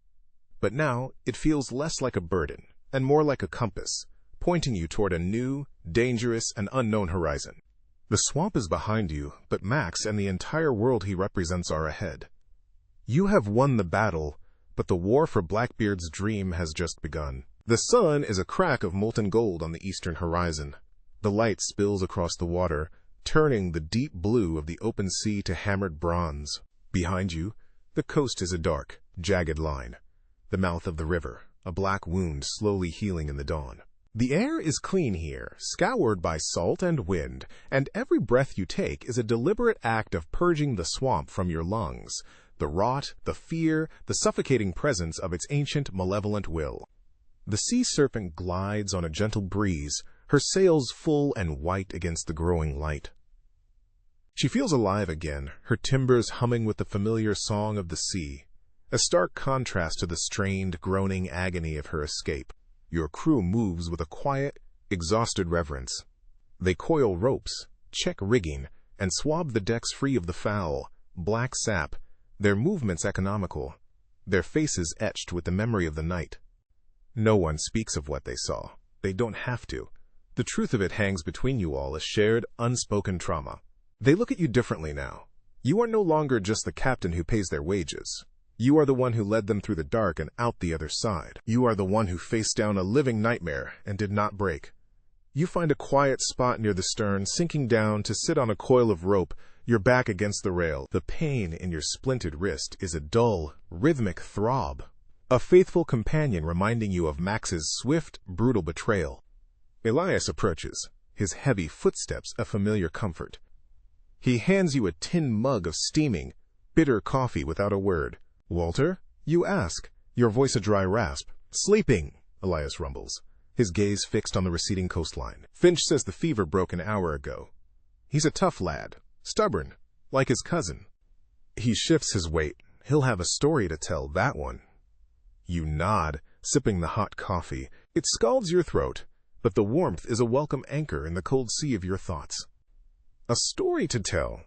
But now it feels less like a burden, and more like a compass, pointing you toward a new, dangerous, and unknown horizon. The swamp is behind you, but Max and the entire world he represents are ahead. You have won the battle, but the war for Blackbeard's dream has just begun. The sun is a crack of molten gold on the eastern horizon. The light spills across the water, turning the deep blue of the open sea to hammered bronze. Behind you, the coast is a dark, jagged line. The mouth of the river, a black wound slowly healing in the dawn. The air is clean here, scoured by salt and wind, and every breath you take is a deliberate act of purging the swamp from your lungs, the rot, the fear, the suffocating presence of its ancient, malevolent will. The sea serpent glides on a gentle breeze, her sails full and white against the growing light. She feels alive again, her timbers humming with the familiar song of the sea, a stark contrast to the strained, groaning agony of her escape. Your crew moves with a quiet, exhausted reverence. They coil ropes, check rigging, and swab the decks free of the foul, black sap, their movements economical, their faces etched with the memory of the night. No one speaks of what they saw. They don't have to. The truth of it hangs between you all, a shared, unspoken trauma. They look at you differently now. You are no longer just the captain who pays their wages. You are the one who led them through the dark and out the other side. You are the one who faced down a living nightmare and did not break. You find a quiet spot near the stern, sinking down to sit on a coil of rope, your back against the rail. The pain in your splintered wrist is a dull, rhythmic throb, a faithful companion reminding you of Max's swift, brutal betrayal. Elias approaches, his heavy footsteps a familiar comfort. He hands you a tin mug of steaming, bitter coffee without a word. "Walter?" you ask, your voice a dry rasp. "Sleeping," Elias rumbles, his gaze fixed on the receding coastline. "Finch says the fever broke an hour ago. He's a tough lad, stubborn, like his cousin. He shifts his weight. He'll have a story to tell, that one." You nod, sipping the hot coffee. It scalds your throat, but the warmth is a welcome anchor in the cold sea of your thoughts. A story to tell.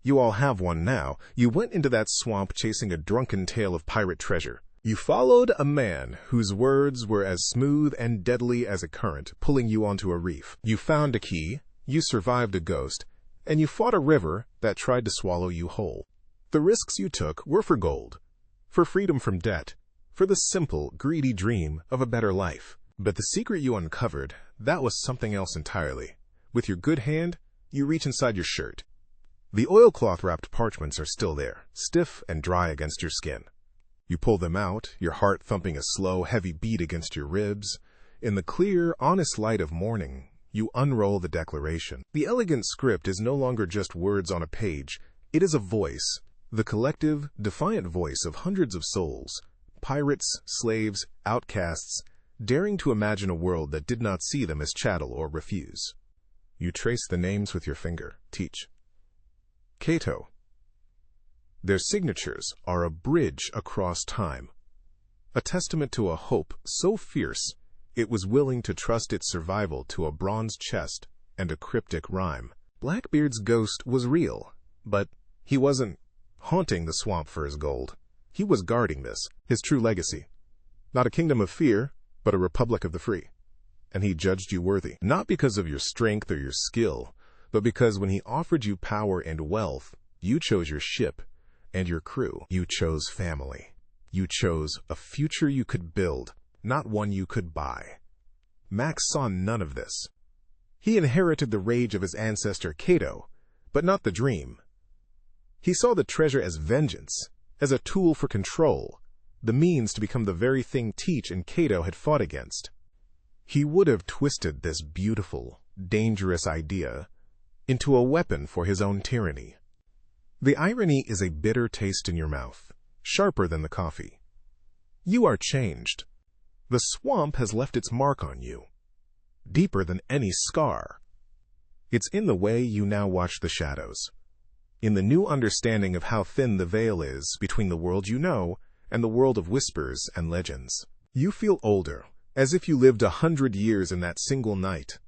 You all have one now. You went into that swamp chasing a drunken tale of pirate treasure. You followed a man whose words were as smooth and deadly as a current, pulling you onto a reef. You found a key, you survived a ghost, and you fought a river that tried to swallow you whole. The risks you took were for gold, for freedom from debt, for the simple, greedy dream of a better life. But the secret you uncovered, that was something else entirely. With your good hand, you reach inside your shirt. The oilcloth-wrapped parchments are still there, stiff and dry against your skin. You pull them out, your heart thumping a slow, heavy beat against your ribs. In the clear, honest light of morning, you unroll the declaration. The elegant script is no longer just words on a page. It is a voice, the collective, defiant voice of hundreds of souls, pirates, slaves, outcasts, daring to imagine a world that did not see them as chattel or refuse. You trace the names with your finger. Teach. Cato. Their signatures are a bridge across time, a testament to a hope so fierce it was willing to trust its survival to a bronze chest and a cryptic rhyme. Blackbeard's ghost was real, but he wasn't haunting the swamp for his gold. He was guarding this, his true legacy. Not a kingdom of fear, but a republic of the free. And he judged you worthy, not because of your strength or your skill, but because when he offered you power and wealth, you chose your ship and your crew. You chose family. You chose a future you could build, not one you could buy. Max saw none of this. He inherited the rage of his ancestor Cato, but not the dream. He saw the treasure as vengeance, as a tool for control, the means to become the very thing Teach and Cato had fought against. He would have twisted this beautiful, dangerous idea into a weapon for his own tyranny. The irony is a bitter taste in your mouth, sharper than the coffee. You are changed. The swamp has left its mark on you, deeper than any scar. It's in the way you now watch the shadows, in the new understanding of how thin the veil is between the world you know and the world of whispers and legends. You feel older, as if you lived 100 years in that single night.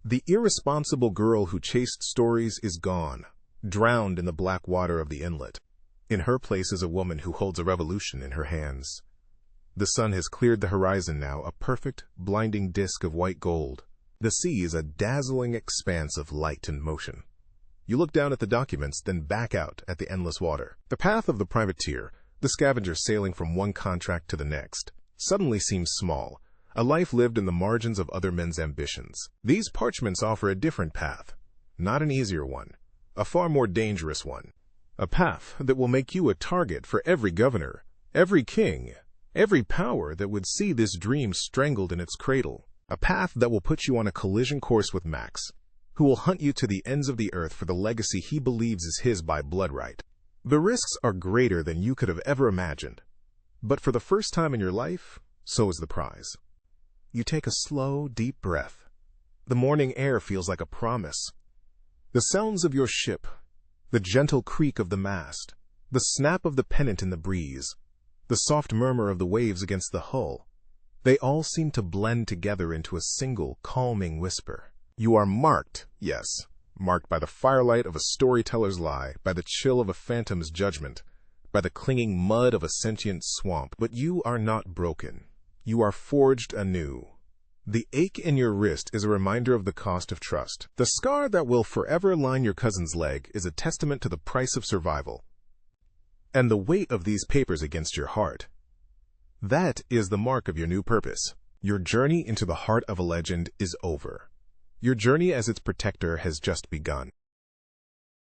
The irresponsible girl who chased stories is gone, drowned in the black water of the inlet. In her place is a woman who holds a revolution in her hands. The sun has cleared the horizon now, a perfect, blinding disk of white gold. The sea is a dazzling expanse of light and motion. You look down at the documents, then back out at the endless water. The path of the privateer, the scavenger sailing from one contract to the next, suddenly seems small, a life lived in the margins of other men's ambitions. These parchments offer a different path, not an easier one, a far more dangerous one. A path that will make you a target for every governor, every king, every power that would see this dream strangled in its cradle. A path that will put you on a collision course with Max, who will hunt you to the ends of the earth for the legacy he believes is his by blood right. The risks are greater than you could have ever imagined, but for the first time in your life, so is the prize. You take a slow, deep breath. The morning air feels like a promise. The sounds of your ship, the gentle creak of the mast, the snap of the pennant in the breeze, the soft murmur of the waves against the hull, they all seem to blend together into a single, calming whisper. You are marked, yes, marked by the firelight of a storyteller's lie, by the chill of a phantom's judgment, by the clinging mud of a sentient swamp. But you are not broken. You are forged anew. The ache in your wrist is a reminder of the cost of trust. The scar that will forever line your cousin's leg is a testament to the price of survival. And the weight of these papers against your heart, that is the mark of your new purpose. Your journey into the heart of a legend is over. Your journey as its protector has just begun.